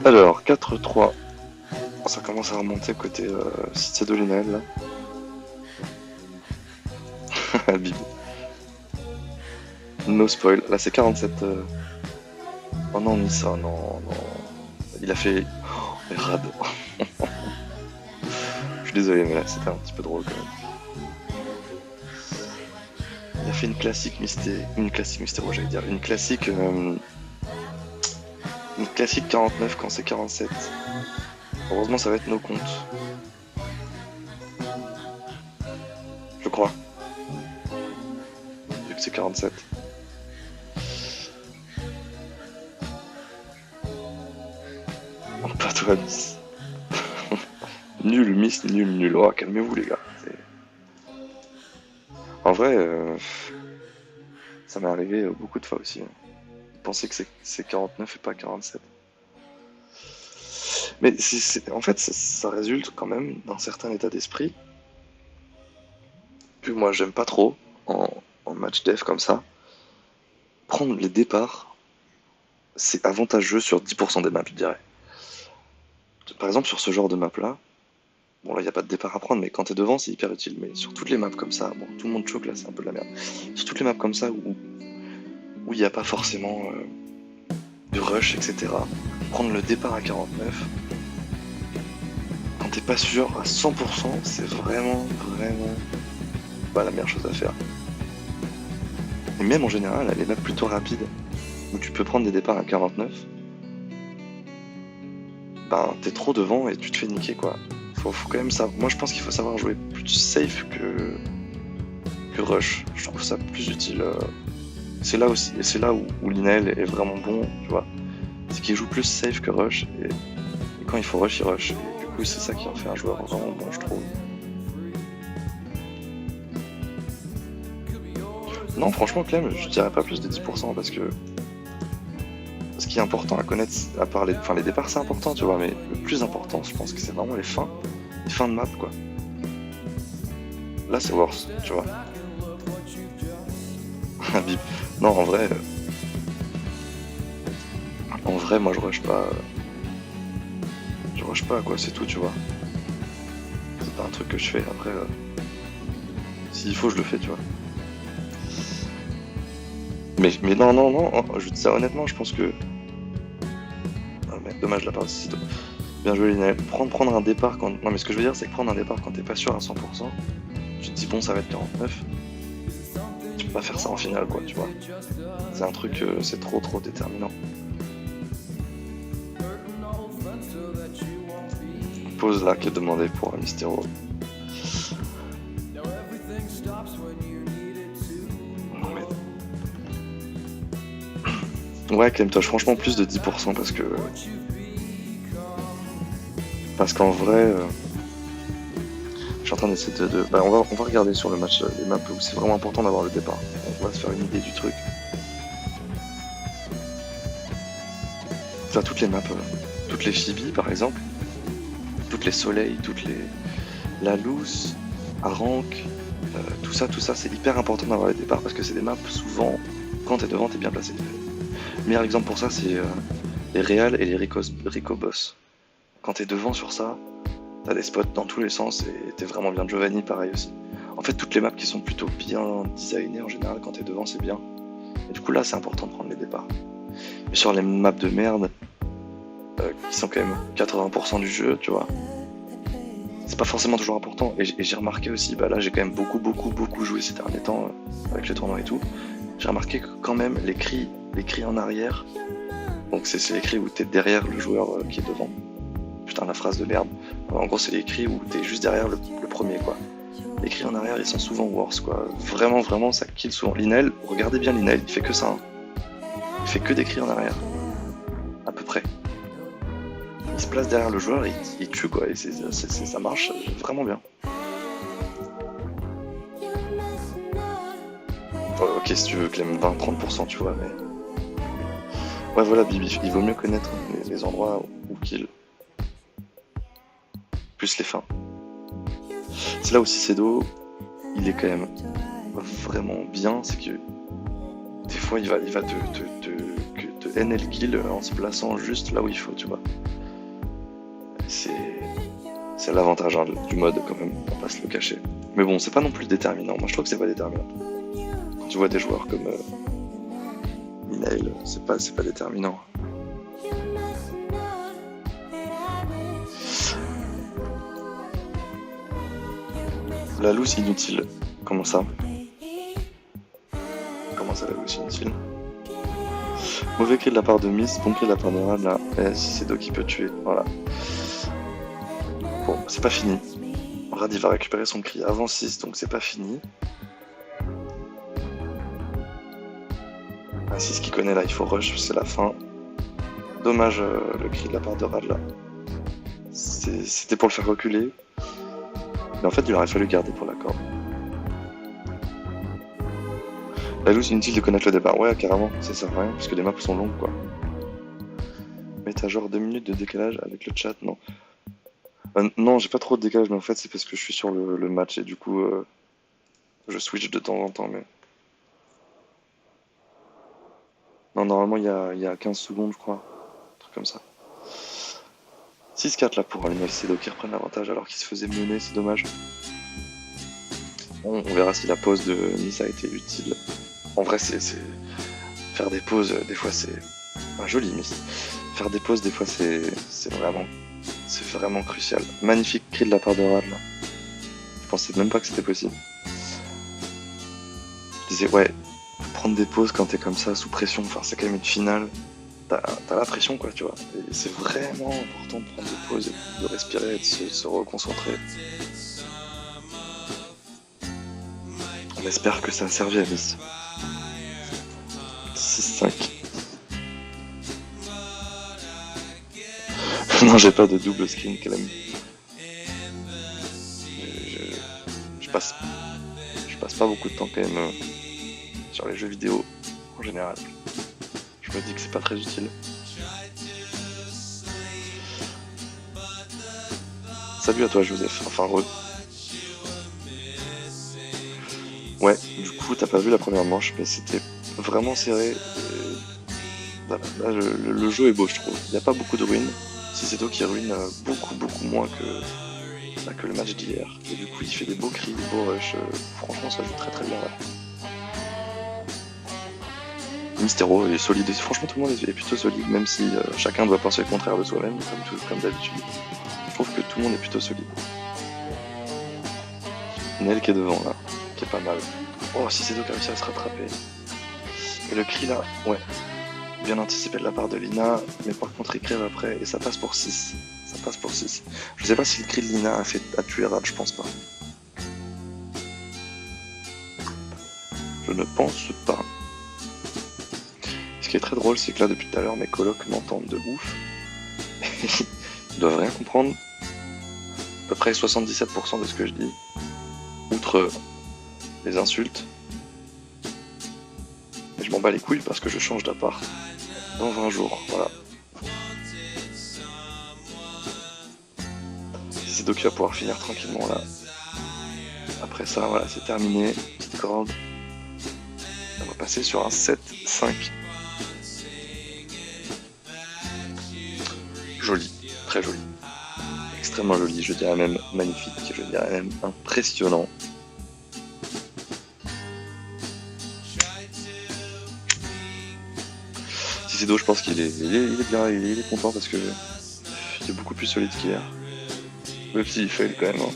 Alors, 4-3. Ça commence à remonter côté Cicedo Linel. Bib. No spoil. Là, c'est 47. Oh non, Nissa, non, non. Il a fait. Oh, mais Rad. Je suis désolé, mais là, c'était un petit peu drôle quand même. Il a fait une classique Mystéro, j'allais dire. Une classique 49 quand c'est 47. Heureusement ça va être nos comptes. Je crois. Vu que c'est 47. Pas toi Miss. Nul Miss, nul. Oh, calmez-vous les gars. En vrai, ça m'est arrivé beaucoup de fois aussi. Penser que c'est 49 et pas 47. Mais en fait, ça résulte quand même d'un certain état d'esprit que moi j'aime pas trop en match def comme ça. Prendre les départs, c'est avantageux sur 10% des maps, je dirais. Par exemple, sur ce genre de map là, bon là il n'y a pas de départ à prendre, mais quand t'es devant c'est hyper utile. Mais sur toutes les maps comme ça, bon tout le monde choque là, c'est un peu de la merde. Sur toutes les maps comme ça où il n'y a pas forcément de rush, etc. Prendre le départ à 49, quand t'es pas sûr à 100%, c'est vraiment pas la meilleure chose à faire. Et même en général, les maps plutôt rapides, où tu peux prendre des départs à 49, ben t'es trop devant et tu te fais niquer quoi. Faut quand même ça. Moi je pense qu'il faut savoir jouer plus safe que rush. Je trouve ça plus utile. C'est là aussi, et c'est là où Linel est vraiment bon, tu vois. C'est qu'il joue plus safe que rush, et quand il faut rush, il rush. Et du coup, c'est ça qui en fait un joueur vraiment bon, je trouve. Non, franchement, Clem, je dirais pas plus de 10% parce que ce qui est important à connaître, à part les départs, c'est important, tu vois, mais le plus important, je pense que c'est vraiment les fins de map, quoi. Là, c'est worse, tu vois. Bip. Non, en vrai, moi je rush pas. Je rush pas, quoi, c'est tout, tu vois. C'est pas un truc que je fais. Après, s'il faut, je le fais, tu vois. Mais non, je dis ça honnêtement, je pense que. Ah merde, dommage la part de Cicedo. Bien joué, Linel. Prendre un départ quand. Non, mais ce que je veux dire, c'est que prendre un départ quand t'es pas sûr à 100%, tu te dis bon, ça va être 49. Tu peux pas faire ça en finale, quoi, tu vois. C'est un truc, c'est trop déterminant. pause là qui est demandée pour Mysterio. Ouais, calme-toi, franchement plus de 10% parce qu'en vrai, je suis en train d'essayer bah, on va regarder sur le match les maps où c'est vraiment important d'avoir le départ. On va se faire une idée du truc. Enfin, toutes les maps, toutes les Chibi par exemple, toutes les Soleils, la Loose, Arank, tout ça c'est hyper important d'avoir le départ parce que c'est des maps souvent quand t'es devant t'es bien placé. Le meilleur exemple pour ça c'est les Real et les Rico Boss. Quand t'es devant sur ça, t'as des spots dans tous les sens et t'es vraiment bien. Giovanni pareil aussi. En fait toutes les maps qui sont plutôt bien designées en général quand t'es devant c'est bien. Et du coup là c'est important de prendre les départs. Et sur les maps de merde, qui sont quand même 80% du jeu, tu vois, c'est pas forcément toujours important. Et j'ai remarqué aussi, bah là j'ai quand même beaucoup joué ces derniers temps avec les tournois et tout. J'ai remarqué que quand même les cris en arrière, donc c'est les cris où t'es derrière le joueur qui est devant. Putain la phrase de merde. En gros c'est les cris où t'es juste derrière le premier quoi. Les cris en arrière ils sont souvent worse quoi. Vraiment ça kill souvent. Linel, regardez bien Linel, il fait que ça. Hein. Il fait que des cris en arrière. À peu près. Il se place derrière le joueur et il tue quoi, et ça marche vraiment bien. Ok si tu veux Clem 20-30% tu vois mais... Ouais voilà Bibi, il vaut mieux connaître les endroits où kill. Plus les fins. C'est là aussi Cedo, il est quand même vraiment bien, c'est que des fois il va te NL kill en se plaçant juste là où il faut tu vois. C'est l'avantage hein, du mode quand même, on va pas se le cacher. Mais bon, c'est pas non plus déterminant, moi je trouve que c'est pas déterminant. Quand tu vois des joueurs comme Minail, c'est pas déterminant. La loose inutile, comment ça? Comment ça la loose inutile? Mauvais cri de la part de Miss, bon cri de la part de Rad là, si c'est Do qui peut tuer, voilà. Bon, c'est pas fini. Rad il va récupérer son cri avant 6, donc c'est pas fini. Ah, 6 qui connaît là, il faut rush, c'est la fin. Dommage le cri de la part de Rad là. C'était pour le faire reculer. Mais en fait, il aurait fallu garder pour la corde. La loose inutile de connaître le départ. Ouais, carrément, ça sert à rien, parce que les maps sont longues quoi. Mais t'as genre 2 minutes de décalage avec le chat, non? Non, j'ai pas trop de décalage, mais en fait c'est parce que je suis sur le match et du coup je switch de temps en temps. Mais non, normalement il y a 15 secondes, je crois, un truc comme ça. 6-4 là pour les Cedo qui reprennent l'avantage alors qu'ils se faisaient mener, c'est dommage. On verra si la pause de Miss a été utile. En vrai, c'est faire des pauses, des fois c'est un joli Miss. Faire des pauses, des fois c'est vraiment crucial. Magnifique cri de la part de Rad là. Je pensais même pas que c'était possible. Je disais ouais, prendre des pauses quand t'es comme ça sous pression, enfin c'est quand même une finale. T'as la pression quoi tu vois. Et c'est vraiment important de prendre des pauses, de respirer et de se reconcentrer. On espère que ça a servi à Miss. 6-5. Non, j'ai pas de double skin quand même. Je passe pas beaucoup de temps quand même sur les jeux vidéo en général. Je me dis que c'est pas très utile. Salut à toi Joseph, enfin re. Ouais, du coup t'as pas vu la première manche, mais c'était vraiment serré. Là, le jeu est beau je trouve. Il n'y a pas beaucoup de ruines. Cicedo qui ruine beaucoup moins que le match d'hier. Et du coup il fait des beaux cris, des beaux rushs. Franchement ça joue très bien là. Mysterio est solide. Franchement tout le monde est plutôt solide, même si chacun doit penser le contraire de soi-même, comme d'habitude. Je trouve que tout le monde est plutôt solide. Nel qui est devant là, qui est pas mal. Oh Cicedo qui a réussi à se rattraper. Et le cri là, ouais. Bien anticipé de la part de Lina, mais par contre il crève après et ça passe pour 6. Ça passe pour 6. Je sais pas si le cri de Lina a tué Rad, je pense pas. Je ne pense pas. Ce qui est très drôle, c'est que là, depuis tout à l'heure, mes colocs m'entendent de ouf. Ils doivent rien comprendre. À peu près 77% de ce que je dis. Outre les insultes. Et je m'en bats les couilles parce que je change d'appart dans 20 jours. Voilà. C'est donc qui va pouvoir finir tranquillement là. Après ça, voilà, c'est terminé. Petite corde. On va passer sur un 7-5. Joli, très joli. Extrêmement joli, je dirais même magnifique, je dirais même impressionnant. Cicédo, je pense qu'il est bien, il est content parce que il est beaucoup plus solide qu'hier. Même s'il fail quand même. Hein.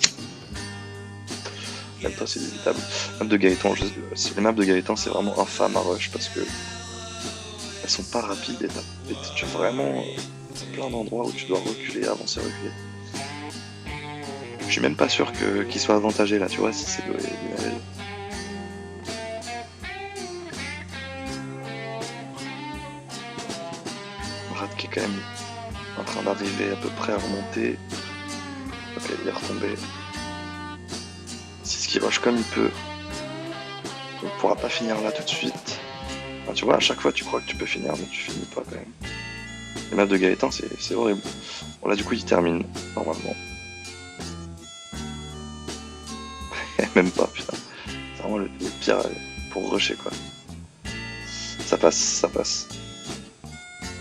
Même pas, c'est inévitable. Map de Gaëtan, les maps de Gaëtan, c'est vraiment infâme à rush parce que elles sont pas rapides et tu as vraiment plein d'endroits où tu dois reculer, avancer, reculer. Je suis même pas sûr qu'il soit avantagé là, tu vois, si c'est le Rad qui est quand même en train d'arriver à peu près à remonter. Ok, il est retombé. C'est ce qu'il rush comme il peut. Il pourra pas finir là tout de suite. Enfin, tu vois, à chaque fois tu crois que tu peux finir, mais tu finis pas quand même. Les maps de Gaëtan, c'est horrible. Bon là du coup il termine, normalement. Même pas, putain. C'est vraiment le pire pour rusher quoi. Ça passe, ça passe.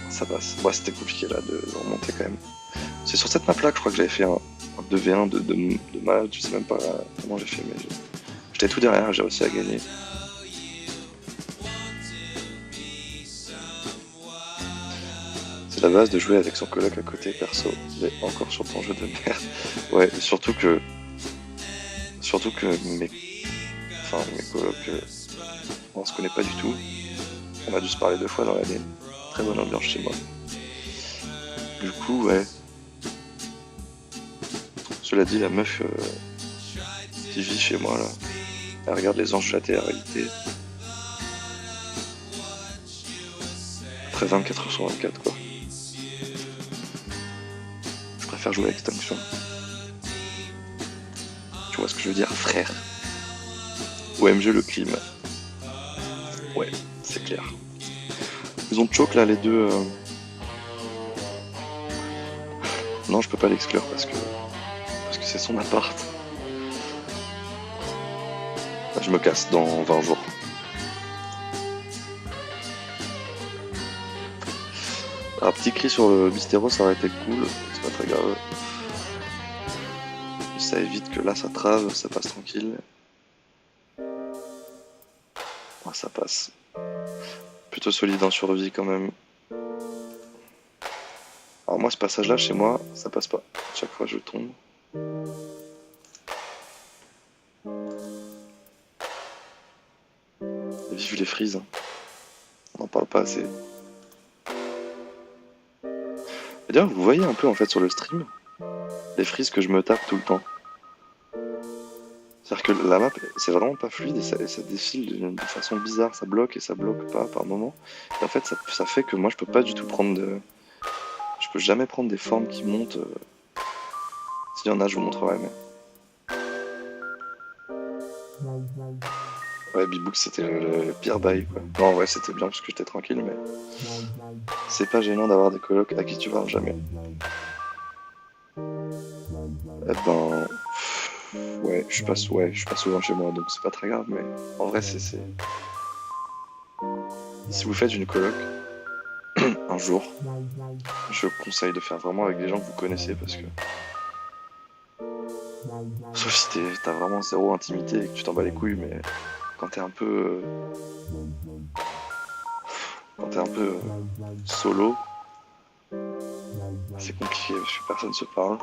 Ça passe. Bon, c'était compliqué là de remonter quand même. C'est sur cette map là que je crois que j'avais fait un 2v1 de mal, je sais même pas comment j'ai fait, mais j'étais tout derrière, j'ai réussi à gagner. C'est la base de jouer avec son coloc à côté, perso. Il est encore sur ton jeu de merde. Ouais, surtout que mes colocs, on se connaît pas du tout. On a dû se parler 2 fois dans l'année. Très bonne ambiance chez moi. Du coup, ouais. Cela dit, la meuf qui vit chez moi, là, elle regarde les anges de la télé-réalité. Après 24 heures sur 24, quoi. Je préfère jouer à Extinction. Tu vois ce que je veux dire, frère? OMG le clim. Ouais, c'est clair. Ils ont choke là, les deux. Non, je peux pas l'exclure parce que c'est son appart. Je me casse dans 20 jours. Un petit cri sur le Mystéro, ça aurait été cool. C'est pas très grave. Ça évite que là ça trave, ça passe tranquille. Ouais, ça passe. Plutôt solide en survie quand même. Alors moi ce passage là chez moi, ça passe pas. Chaque fois je tombe. Vive les frises. On n'en parle pas assez. Et d'ailleurs vous voyez un peu en fait sur le stream les frises que je me tape tout le temps. C'est-à-dire que la map, c'est vraiment pas fluide et ça défile de façon bizarre, ça bloque et ça bloque pas par moment. Et en fait, ça fait que moi, je peux pas du tout prendre de... Je peux jamais prendre des formes qui montent. S'il y en a, je vous montrerai, mais... Ouais, Bibook, c'était le pire bail, quoi. Non, ouais, c'était bien parce que j'étais tranquille, mais... C'est pas gênant d'avoir des colocs à qui tu parles jamais. Eh ben... Ouais, je suis pas souvent chez moi, donc c'est pas très grave, mais en vrai, c'est... Si vous faites une coloc, un jour, je conseille de faire vraiment avec des gens que vous connaissez, parce que... Sauf si t'as vraiment zéro intimité et que tu t'en bats les couilles, mais quand t'es un peu... solo, c'est compliqué, parce que personne se parle.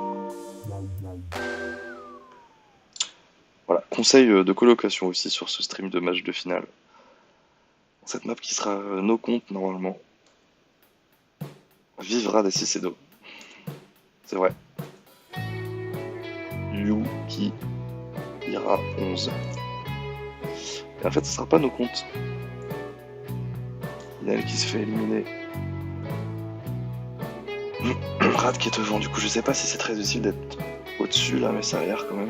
Voilà, conseil de colocation aussi sur ce stream de match de finale. Cette map qui sera no compte normalement. Vivra des Cicédo. C'est vrai. Yuki ira 11. Et en fait, ce sera pas nos comptes. Linael qui se fait éliminer. Rad qui est devant, du coup je sais pas si c'est très utile d'être au-dessus là, mais ça a l'air quand même.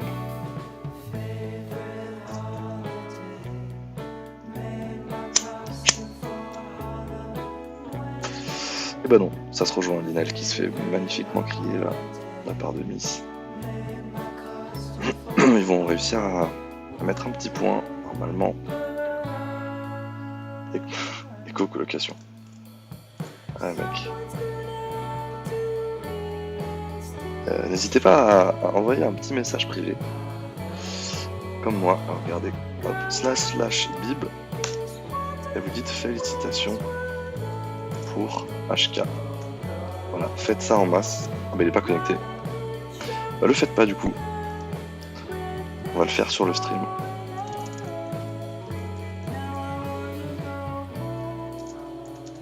Et bah non, ça se rejoint, Linael qui se fait magnifiquement crier là, de la part de Miss. Ils vont réussir à mettre un petit point, normalement. Éco-colocation. Ah mec. N'hésitez pas à envoyer un petit message privé. Comme moi, alors regardez, hop, /bib, et vous dites félicitations pour HK. Voilà, faites ça en masse. Ah bah il est pas connecté. Bah le faites pas du coup. On va le faire sur le stream.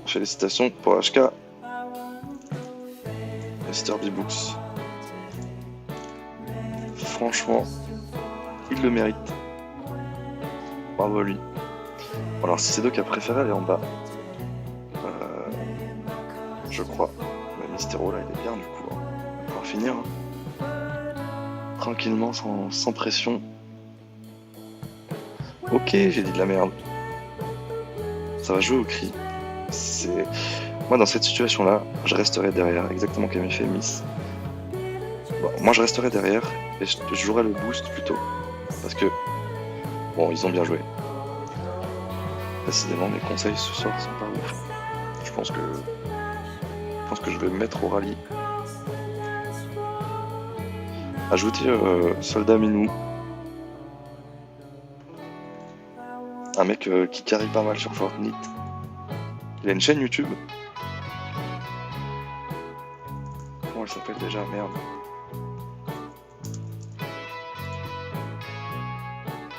Félicitations pour HK. Mr. B-Books. Franchement, il le mérite. Bravo à lui. Bon, alors si c'est Doc a préféré aller en bas. Je crois. Mais Mystero là il est bien du coup. Hein. On va pouvoir finir. Hein. Tranquillement, sans pression. Ok, j'ai dit de la merde. Ça va jouer au cri. Moi dans cette situation là, je resterai derrière, exactement comme il fait Miss. Bon, moi je resterai derrière et je jouerai le boost plutôt. Parce que bon, ils ont bien joué. Décidément mes conseils ce soir sont pas ouf. Je pense que je vais me mettre au rallye. Ajouter Soldat Minou. Un mec qui carry pas mal sur Fortnite. Il a une chaîne YouTube. Comment elle s'appelle déjà? Merde.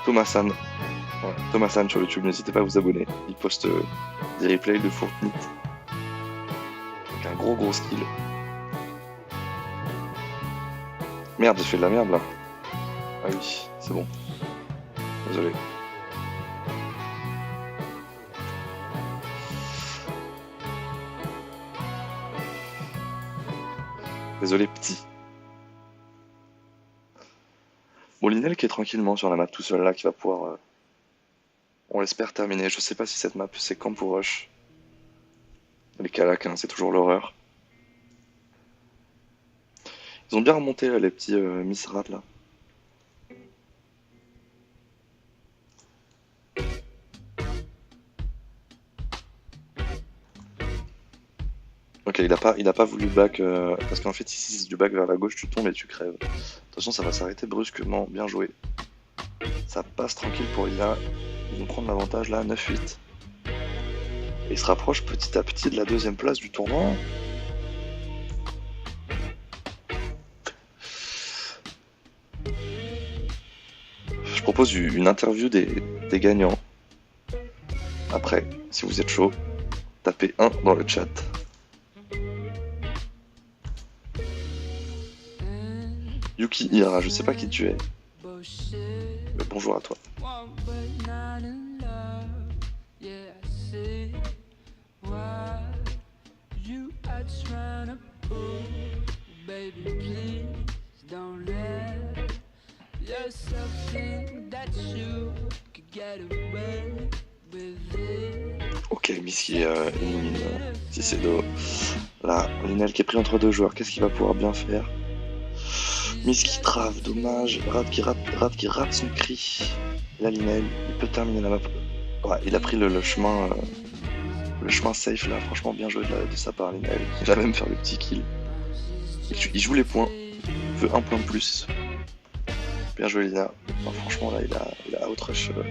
Thomasan. Ouais, Thomasan sur YouTube, n'hésitez pas à vous abonner. Il poste des replays de Fortnite. Avec un gros skill. Merde, j'ai fait de la merde là. Ah oui, c'est bon. Désolé. Désolé, petit. Bon, Linael qui est tranquillement sur la map tout seul là, qui va pouvoir, on l'espère, terminer. Je sais pas si cette map c'est camp ou rush. Les calacs, hein, c'est toujours l'horreur. Ils ont bien remonté là, les petits Miss Rat là. Ok, il a pas voulu back, parce qu'en fait ici c'est du back vers la gauche, tu tombes et tu crèves. Attention, ça va s'arrêter brusquement, bien joué. Ça passe tranquille pour Lina, ils vont prendre l'avantage là, 9-8. Et ils se rapprochent petit à petit de la deuxième place du tournoi. Je propose une interview des gagnants. Après, si vous êtes chaud, tapez 1 dans le chat. Yuki Ira, je sais pas qui tu es. Mais bonjour à toi. Ok, Miss qui élimine Cicédo. Là, Linael qui est pris entre deux joueurs, qu'est-ce qu'il va pouvoir bien faire? Miss qui trave, dommage. Rad qui rate son cri. Là, Linael, il peut terminer la map. Ouais, il a pris le chemin safe là, franchement bien joué de sa part, Linael. Il va même faire le petit kill. Il joue les points, il veut un point de plus. Bien joué, Lina. Enfin, franchement, là, il a outrush de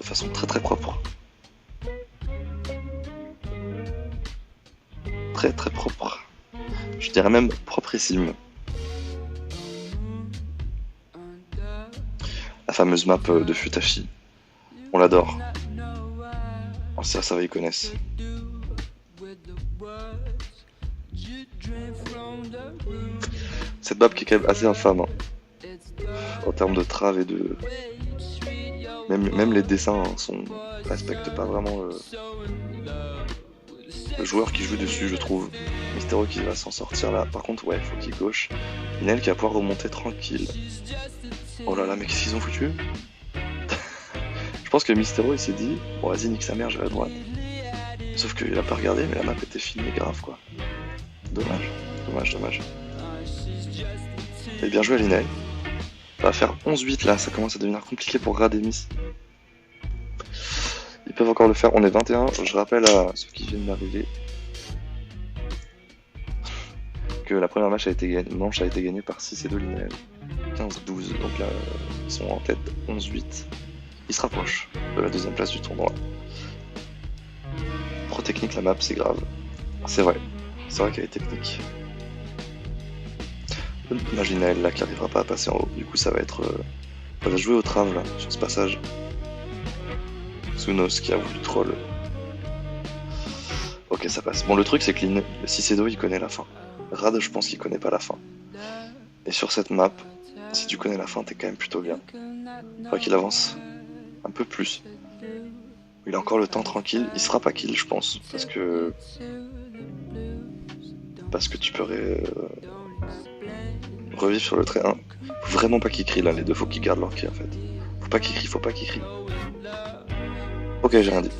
façon très propre. Très propre. Je dirais même proprissime. La fameuse map de Futashi. On l'adore. Oh, ça va, ils connaissent. Cette map qui est quand même assez infâme, hein, en termes de trave et de... Même les dessins respectent pas vraiment le joueur qui joue dessus, je trouve. Mysterio qui va s'en sortir là. Par contre, ouais, faut qu'il gauche. Inel qui va pouvoir remonter tranquille. Oh là là, mais qu'est-ce qu'ils ont foutu? Je pense que Mysterio il s'est dit, bon vas-y, nique sa mère, je vais à droite. Sauf qu'il a pas regardé, mais la map était finie, grave quoi. Dommage, dommage, dommage. Et bien joué à Linel. Ça va faire 11-8 là, ça commence à devenir compliqué pour Rad et Miss. Ils peuvent encore le faire, on est 21, je rappelle à ceux qui viennent d'arriver que la première manche a été gagnée par 6 et 2 Linel. 15-12, donc là ils sont en tête 11-8. Ils se rapprochent de la deuxième place du tournoi. Trop technique la map, c'est grave. C'est vrai qu'elle est technique. Imaginez là qui arrivera pas à passer en haut, du coup ça va être... on va jouer au trave là, sur ce passage. Sunos qui a voulu troll. Ok, ça passe. Bon, le truc c'est que Cicedo il connaît la fin. Rad, je pense qu'il connaît pas la fin. Et sur cette map, si tu connais la fin, t'es quand même plutôt bien. Faudrait qu'il avance un peu plus. Il a encore le temps tranquille. Il sera pas kill, je pense, parce que tu peux revivre sur le trait 1. Faut vraiment pas qu'il crie là, les deux, faut qu'ils gardent leur cri en fait. Faut pas qu'il crie. Ok, j'ai rien dit.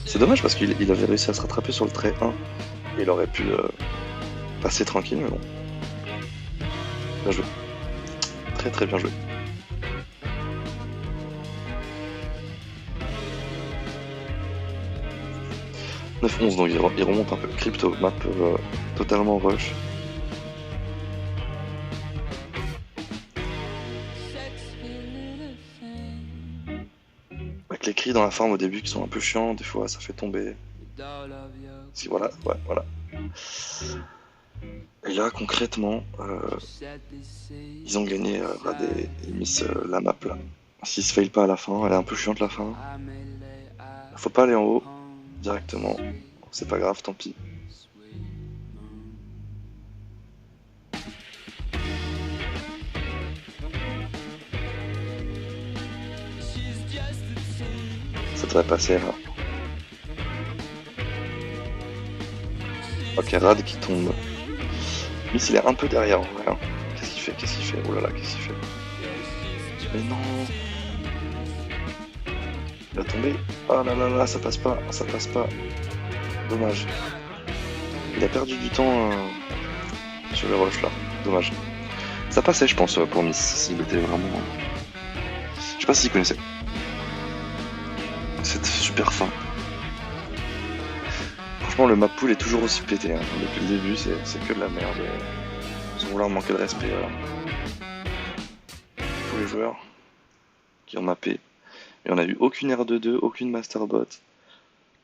C'est dommage parce qu'il avait réussi à se rattraper sur le trait 1 et il aurait pu passer tranquille, mais bon. Bien joué. Très très bien joué. « 9-11, donc il remonte un peu. Crypto, map totalement rush. Avec les cris dans la forme au début qui sont un peu chiants, des fois ça fait tomber. Si voilà, ouais, voilà. Et là concrètement, ils ont gagné Rad et Miss la map là. S'ils se faillent pas à la fin, elle est un peu chiante la fin. Faut pas aller en haut directement, c'est pas grave, tant pis. Ça devrait passer là. Ok, Rad qui tombe. Miss il est un peu derrière en vrai. Hein. Qu'est-ce qu'il fait? Oh là là, qu'est-ce qu'il fait? Mais non! Il va tomber. Ah là là là, ça passe pas. Dommage. Il a perdu du temps sur le rush là. Dommage. Ça passait, je pense, pour Miss, s'il était vraiment... Je sais pas s'il connaissait. C'était super fin. Franchement, le map pool est toujours aussi pété. Hein. Depuis le début, c'est que de la merde. Sans vouloir manquer de respect. Voilà. Tous les joueurs qui ont mappé. Et on a eu aucune R2-2, aucune Masterbot,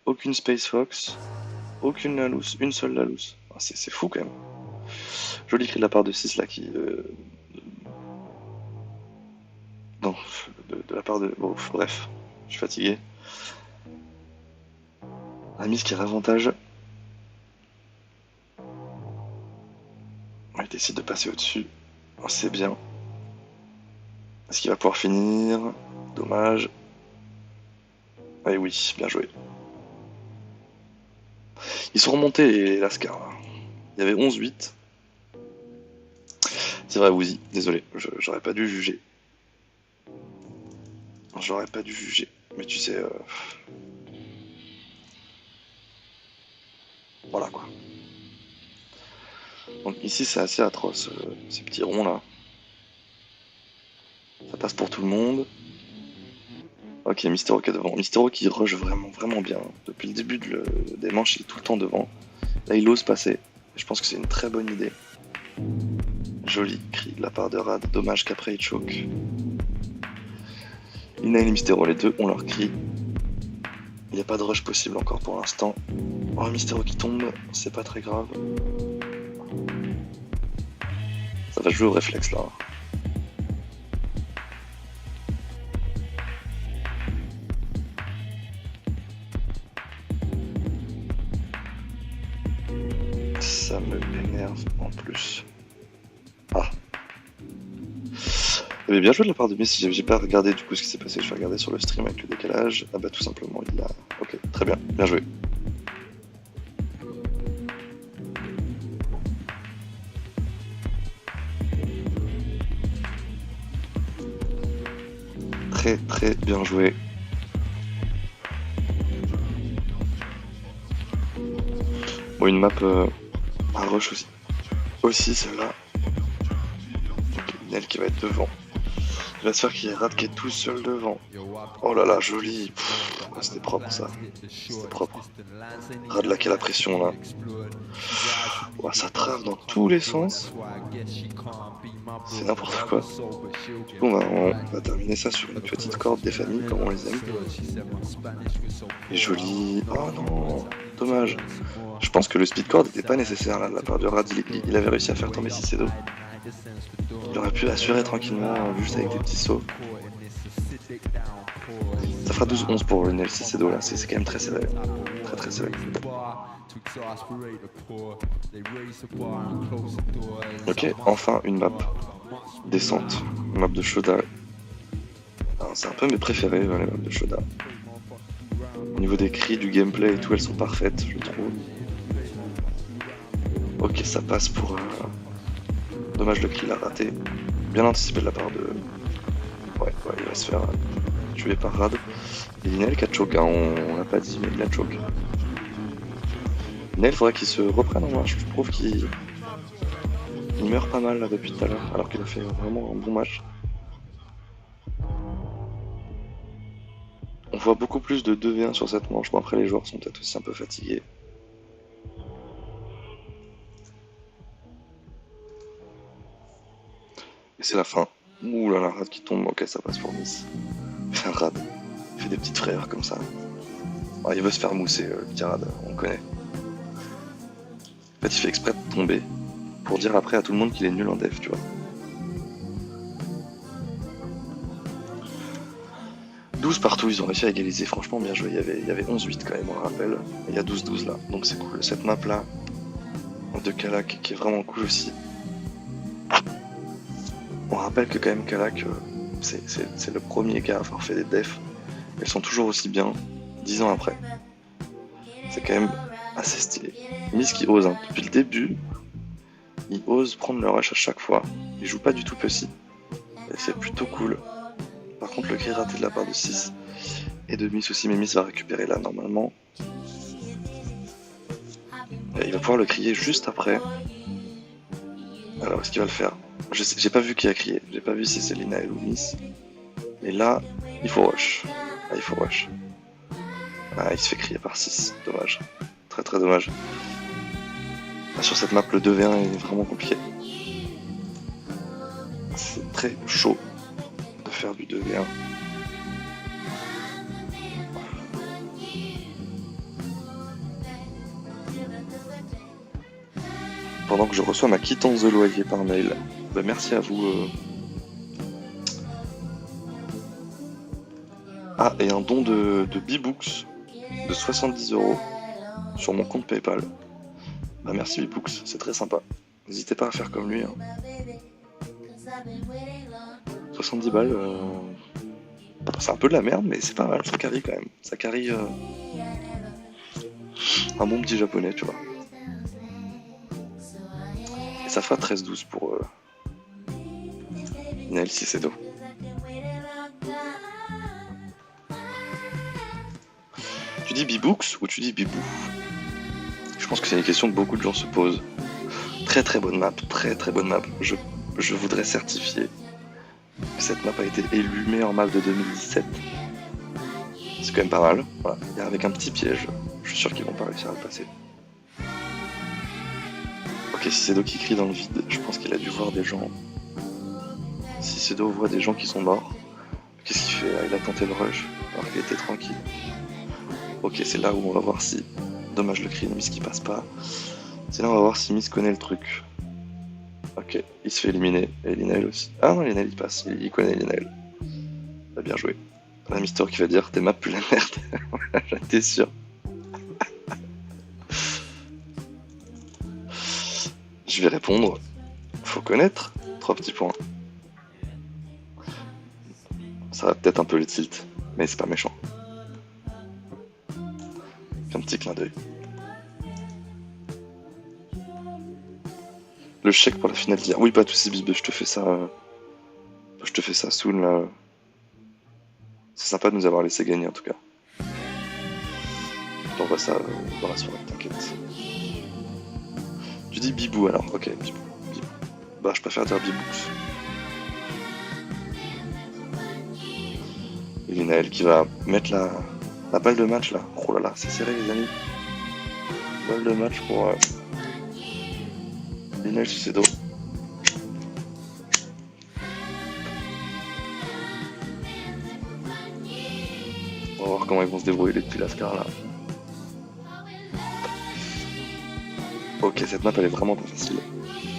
aucune Space Fox, aucune Lalous, une seule Lalous. Ah, c'est fou quand même. Joli cri de la part de 6 là qui... Non, de la part de... Bon, bref, je suis fatigué. Amis qui a l'avantage. Il décide de passer au-dessus. Oh, c'est bien. Est-ce qu'il va pouvoir finir? Dommage. Ah oui, bien joué. Ils sont remontés les Lascar. Il y avait 11-8. C'est vrai, Woozy, désolé, j'aurais pas dû juger. Mais tu sais... Voilà quoi. Donc ici c'est assez atroce, ces petits ronds là. Ça passe pour tout le monde. Ok, Mysterio qui est devant. Mysterio qui rush vraiment bien. Depuis le début des manches, il est tout le temps devant. Là, il ose passer. Je pense que c'est une très bonne idée. Joli cri de la part de Rad. Dommage qu'après il choke. Ina et Mysterio, les deux ont leur cri. Il n'y a pas de rush possible encore pour l'instant. Oh, Mysterio qui tombe, c'est pas très grave. Ça va jouer au réflexe là. Ça me énerve en plus. Ah. Mais bien joué de la part de Miss, j'ai pas regardé du coup ce qui s'est passé, je vais regarder sur le stream avec le décalage. Ah bah tout simplement il a... Ok, très bien, bien joué. Très bien joué. Bon, une map à rush aussi. Aussi celle-là. Nel qui va être devant. Il va se faire qu'il y ait Rad qui est tout seul devant. Oh là là, joli. C'était propre ça. C'était propre. Rad là qui a la pression là. Oh, ça trave dans tous les sens. C'est n'importe quoi. Du coup, on va terminer ça sur une petite corde des familles comme on les aime. Et joli. Oh non, dommage. Je pense que le speedcord n'était pas nécessaire là de la part de Rad. Il avait réussi à faire tomber Cicedo. Il aurait pu assurer tranquillement juste avec des petits sauts. Ça fera 12-11 pour le Nel Cicedo là, c'est quand même très serré. Très serré. Ok, enfin une map décente. Une map de Shoda. C'est un peu mes préférés les maps de Shoda. Au niveau des cris, du gameplay et tout, elles sont parfaites, je trouve. Ok, ça passe pour... Dommage, le cri l'a raté. Bien anticipé de la part de... Ouais, il va se faire tuer par Rad. Et Nel qui a choke, hein, on l'a pas dit, mais il a choke. Nel, faudrait qu'il se reprenne en match, je trouve qu'il meurt pas mal là depuis tout à l'heure, alors qu'il a fait vraiment un bon match. On voit beaucoup plus de 2v1 sur cette manche, bon après les joueurs sont peut-être aussi un peu fatigués. Et c'est la fin. Ouh là là, Rad qui tombe, ok ça passe pour Miss. Un Rad, il fait des petites frayeurs comme ça. Oh, il veut se faire mousser, le petit Rad, on le connaît. En fait il fait exprès de tomber, pour dire après à tout le monde qu'il est nul en def, tu vois. 12 partout, ils ont réussi à égaliser, franchement bien joué, il y avait 11-8 quand même, on le rappelle. Et il y a 12-12 là, donc c'est cool. Cette map là, de Kalak, qui est vraiment cool aussi. On rappelle que quand même Kalak, c'est le premier gars à avoir fait des defs. Elles sont toujours aussi bien, 10 ans après. C'est quand même assez stylé. Miss qui ose, hein. Depuis le début, il ose prendre le rush à chaque fois. Il joue pas du tout pussy. Et c'est plutôt cool. Par contre, le cri raté de la part de 6 et de Miss aussi, mais Miss va récupérer là normalement. Et il va pouvoir le crier juste après. Alors, est-ce qu'il va le faire? J'ai pas vu qui a crié, j'ai pas vu si c'est Linael ou Miss. Mais là, il faut rush. Ah, il faut rush. Ah, il se fait crier par 6, dommage. Très dommage. Ah, sur cette map, le 2v1 est vraiment compliqué. C'est très chaud de faire du 2v1. Pendant que je reçois ma quittance de loyer par mail. Bah, merci à vous. Ah, et un don de B-Books de 70 € sur mon compte PayPal. Bah merci B-Books, c'est très sympa. N'hésitez pas à faire comme lui. Hein. 70 balles, c'est un peu de la merde, mais c'est pas mal, ça carry quand même. Ça carry un bon petit japonais, tu vois. Et ça fera 13-12 pour Nael Cicedo. Tu dis B-Books ou tu dis Bibou? Je pense que c'est une question que beaucoup de gens se posent. Très bonne map, très bonne map. Je voudrais certifier que cette map a été élue meilleure map de 2017. C'est quand même pas mal. Voilà. Et avec un petit piège, je suis sûr qu'ils vont pas réussir à le passer. Ok, Cicedo qui crie dans le vide, je pense qu'il a dû voir des gens. Cicedo voit des gens qui sont morts. Qu'est-ce qu'il fait? Il a tenté le rush, alors qu'il était tranquille. Ok, c'est là où on va voir si... Dommage le cri de Miss qui passe pas. C'est là où on va voir si Miss connaît le truc. Ok, il se fait éliminer. Et Linael aussi. Ah non, Linael il passe, il connaît Linael. Il a bien joué. La Mister qui va dire t'es map plus la merde. J'étais sûr. Je vais répondre. Faut connaître. 3 petits points. Ça va peut-être un peu le tilt, mais c'est pas méchant. Un petit clin d'œil. Le chèque pour la finale d'hier. Oui, pas de soucis, Bib, je te fais ça. Je te fais ça soon là. C'est sympa de nous avoir laissé gagner en tout cas. Je t'envoie ça dans la soirée, t'inquiète. Tu dis Bibou alors, ok, Bibou. Bibou. Bah, je préfère dire Bibou. Et Linaël qui va mettre la balle de match là. Oh là là, c'est serré les amis. Balle de match pour Linaël Cicédo. On va voir comment ils vont se débrouiller les petits lascars là. Ok, cette map elle est vraiment pas facile.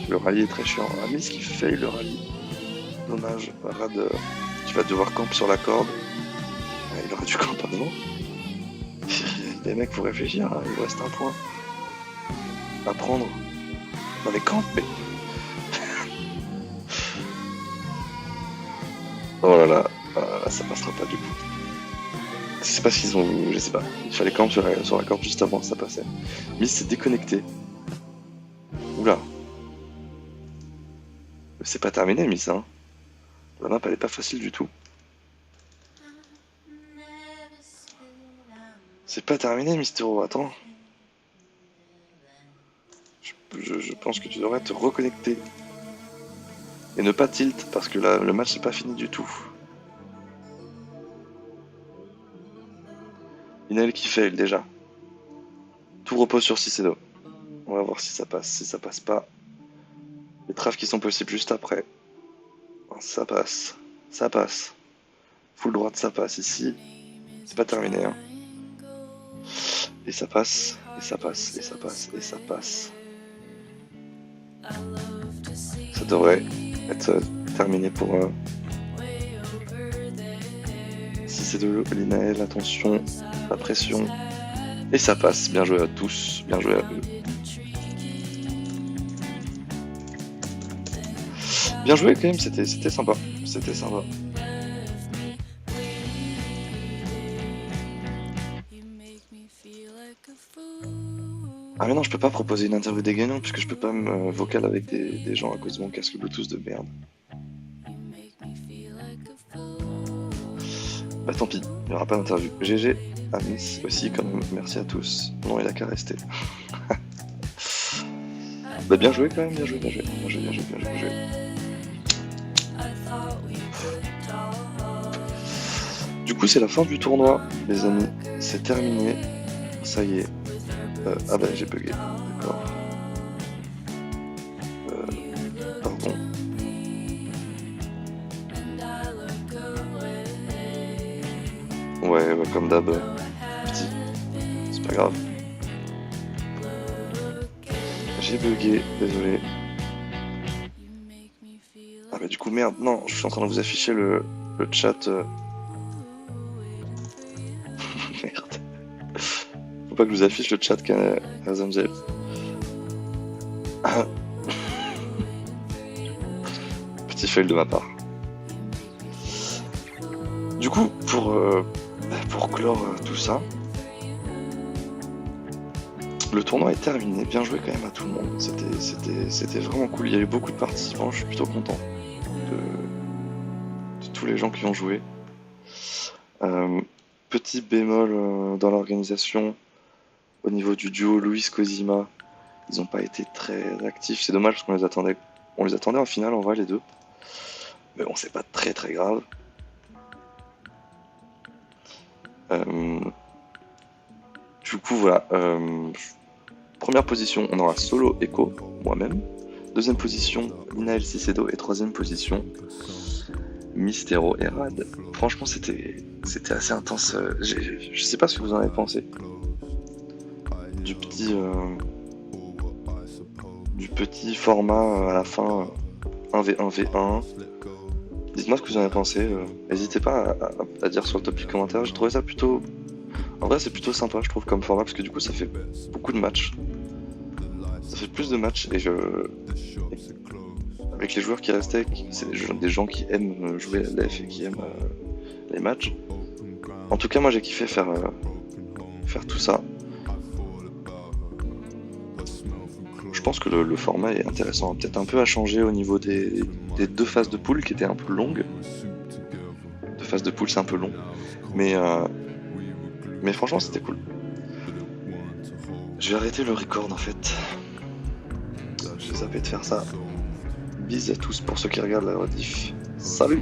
Le rallye est très chiant. Ah, mais ce qui fail le rallye. Dommage. Rad, tu vas devoir camp sur la corde. Il aurait dû camp avant. Les mecs, faut réfléchir, hein. Il vous reste un point à prendre. Non mais camp, mais... Oh là là, ça passera pas du coup. C'est parce qu'ils ont... Je sais pas. Il fallait camp sur la corde juste avant, ça passait. Miss s'est déconnecté. Oula. C'est pas terminé, Miss, hein. La map, elle est pas facile du tout. C'est pas terminé, Mystero, attends. Je pense que tu devrais te reconnecter. Et ne pas tilt, parce que là, le match n'est pas fini du tout. Inael qui fail déjà. Tout repose sur Cicédo. On va voir si ça passe. Si ça passe pas, les traves qui sont possibles juste après. Ça passe. Ça passe. Full droite, ça passe ici. C'est pas terminé, hein. Et ça passe, et ça passe, et ça passe, et ça passe. Ça devrait être terminé pour si c'est de Linaël, attention, la pression. Et ça passe, bien joué à tous, bien joué à eux. Bien joué quand même, c'était sympa, c'était sympa. Ah mais non, je peux pas proposer une interview des gagnants puisque je peux pas me vocal avec des gens à cause de mon casque Bluetooth de merde. Bah tant pis, il n'y aura pas d'interview. GG à Miss aussi quand même, merci à tous. Non, il a qu'à rester. Bah bien joué quand même, bien joué, bien joué, bien joué, bien joué, bien joué, bien joué. Du coup c'est la fin du tournoi, les amis. C'est terminé. Ça y est. Ah bah j'ai bugué, d'accord. Pardon. Ouais, bah, comme d'hab, petit. C'est pas grave. J'ai bugué, désolé. Ah bah du coup merde, non, je suis en train de vous afficher le chat. Merde. Faut pas que je vous affiche le chat qu'Azamzel. Petit fail de ma part. Du coup, pour clore tout ça, le tournoi est terminé. Bien joué quand même à tout le monde. C'était vraiment cool. Il y a eu beaucoup de participants. Je suis plutôt content de tous les gens qui ont joué. Petit bémol dans l'organisation au niveau du duo Luis Cosima. Ils n'ont pas été très actifs. C'est dommage parce qu'on les attendait. On les attendait en finale en vrai les deux. Mais bon, c'est pas très très grave. Du coup voilà, première position on aura Solo Echo, moi-même. Deuxième position Linaël Cicédo et troisième position Mystero et Rad. Franchement c'était assez intense. Je sais pas ce que vous en avez pensé du petit format à la fin 1v1v1. Dites-moi ce que vous en avez pensé. N'hésitez pas à dire sur le topic commentaire. J'ai trouvé ça plutôt... En vrai, c'est plutôt sympa, je trouve, comme format, parce que du coup, ça fait beaucoup de matchs. Ça fait plus de matchs et avec les joueurs qui restaient, c'est des gens qui aiment jouer à l'EF et qui aiment les matchs. En tout cas, moi j'ai kiffé faire tout ça. Je pense que le format est intéressant, peut-être un peu à changer au niveau des 2 phases de poule qui étaient un peu longues. 2 phases de poule c'est un peu long, mais franchement c'était cool. Je vais arrêter le record en fait. J'ai zappé de faire ça. Bisous à tous pour ceux qui regardent la rediff. Salut!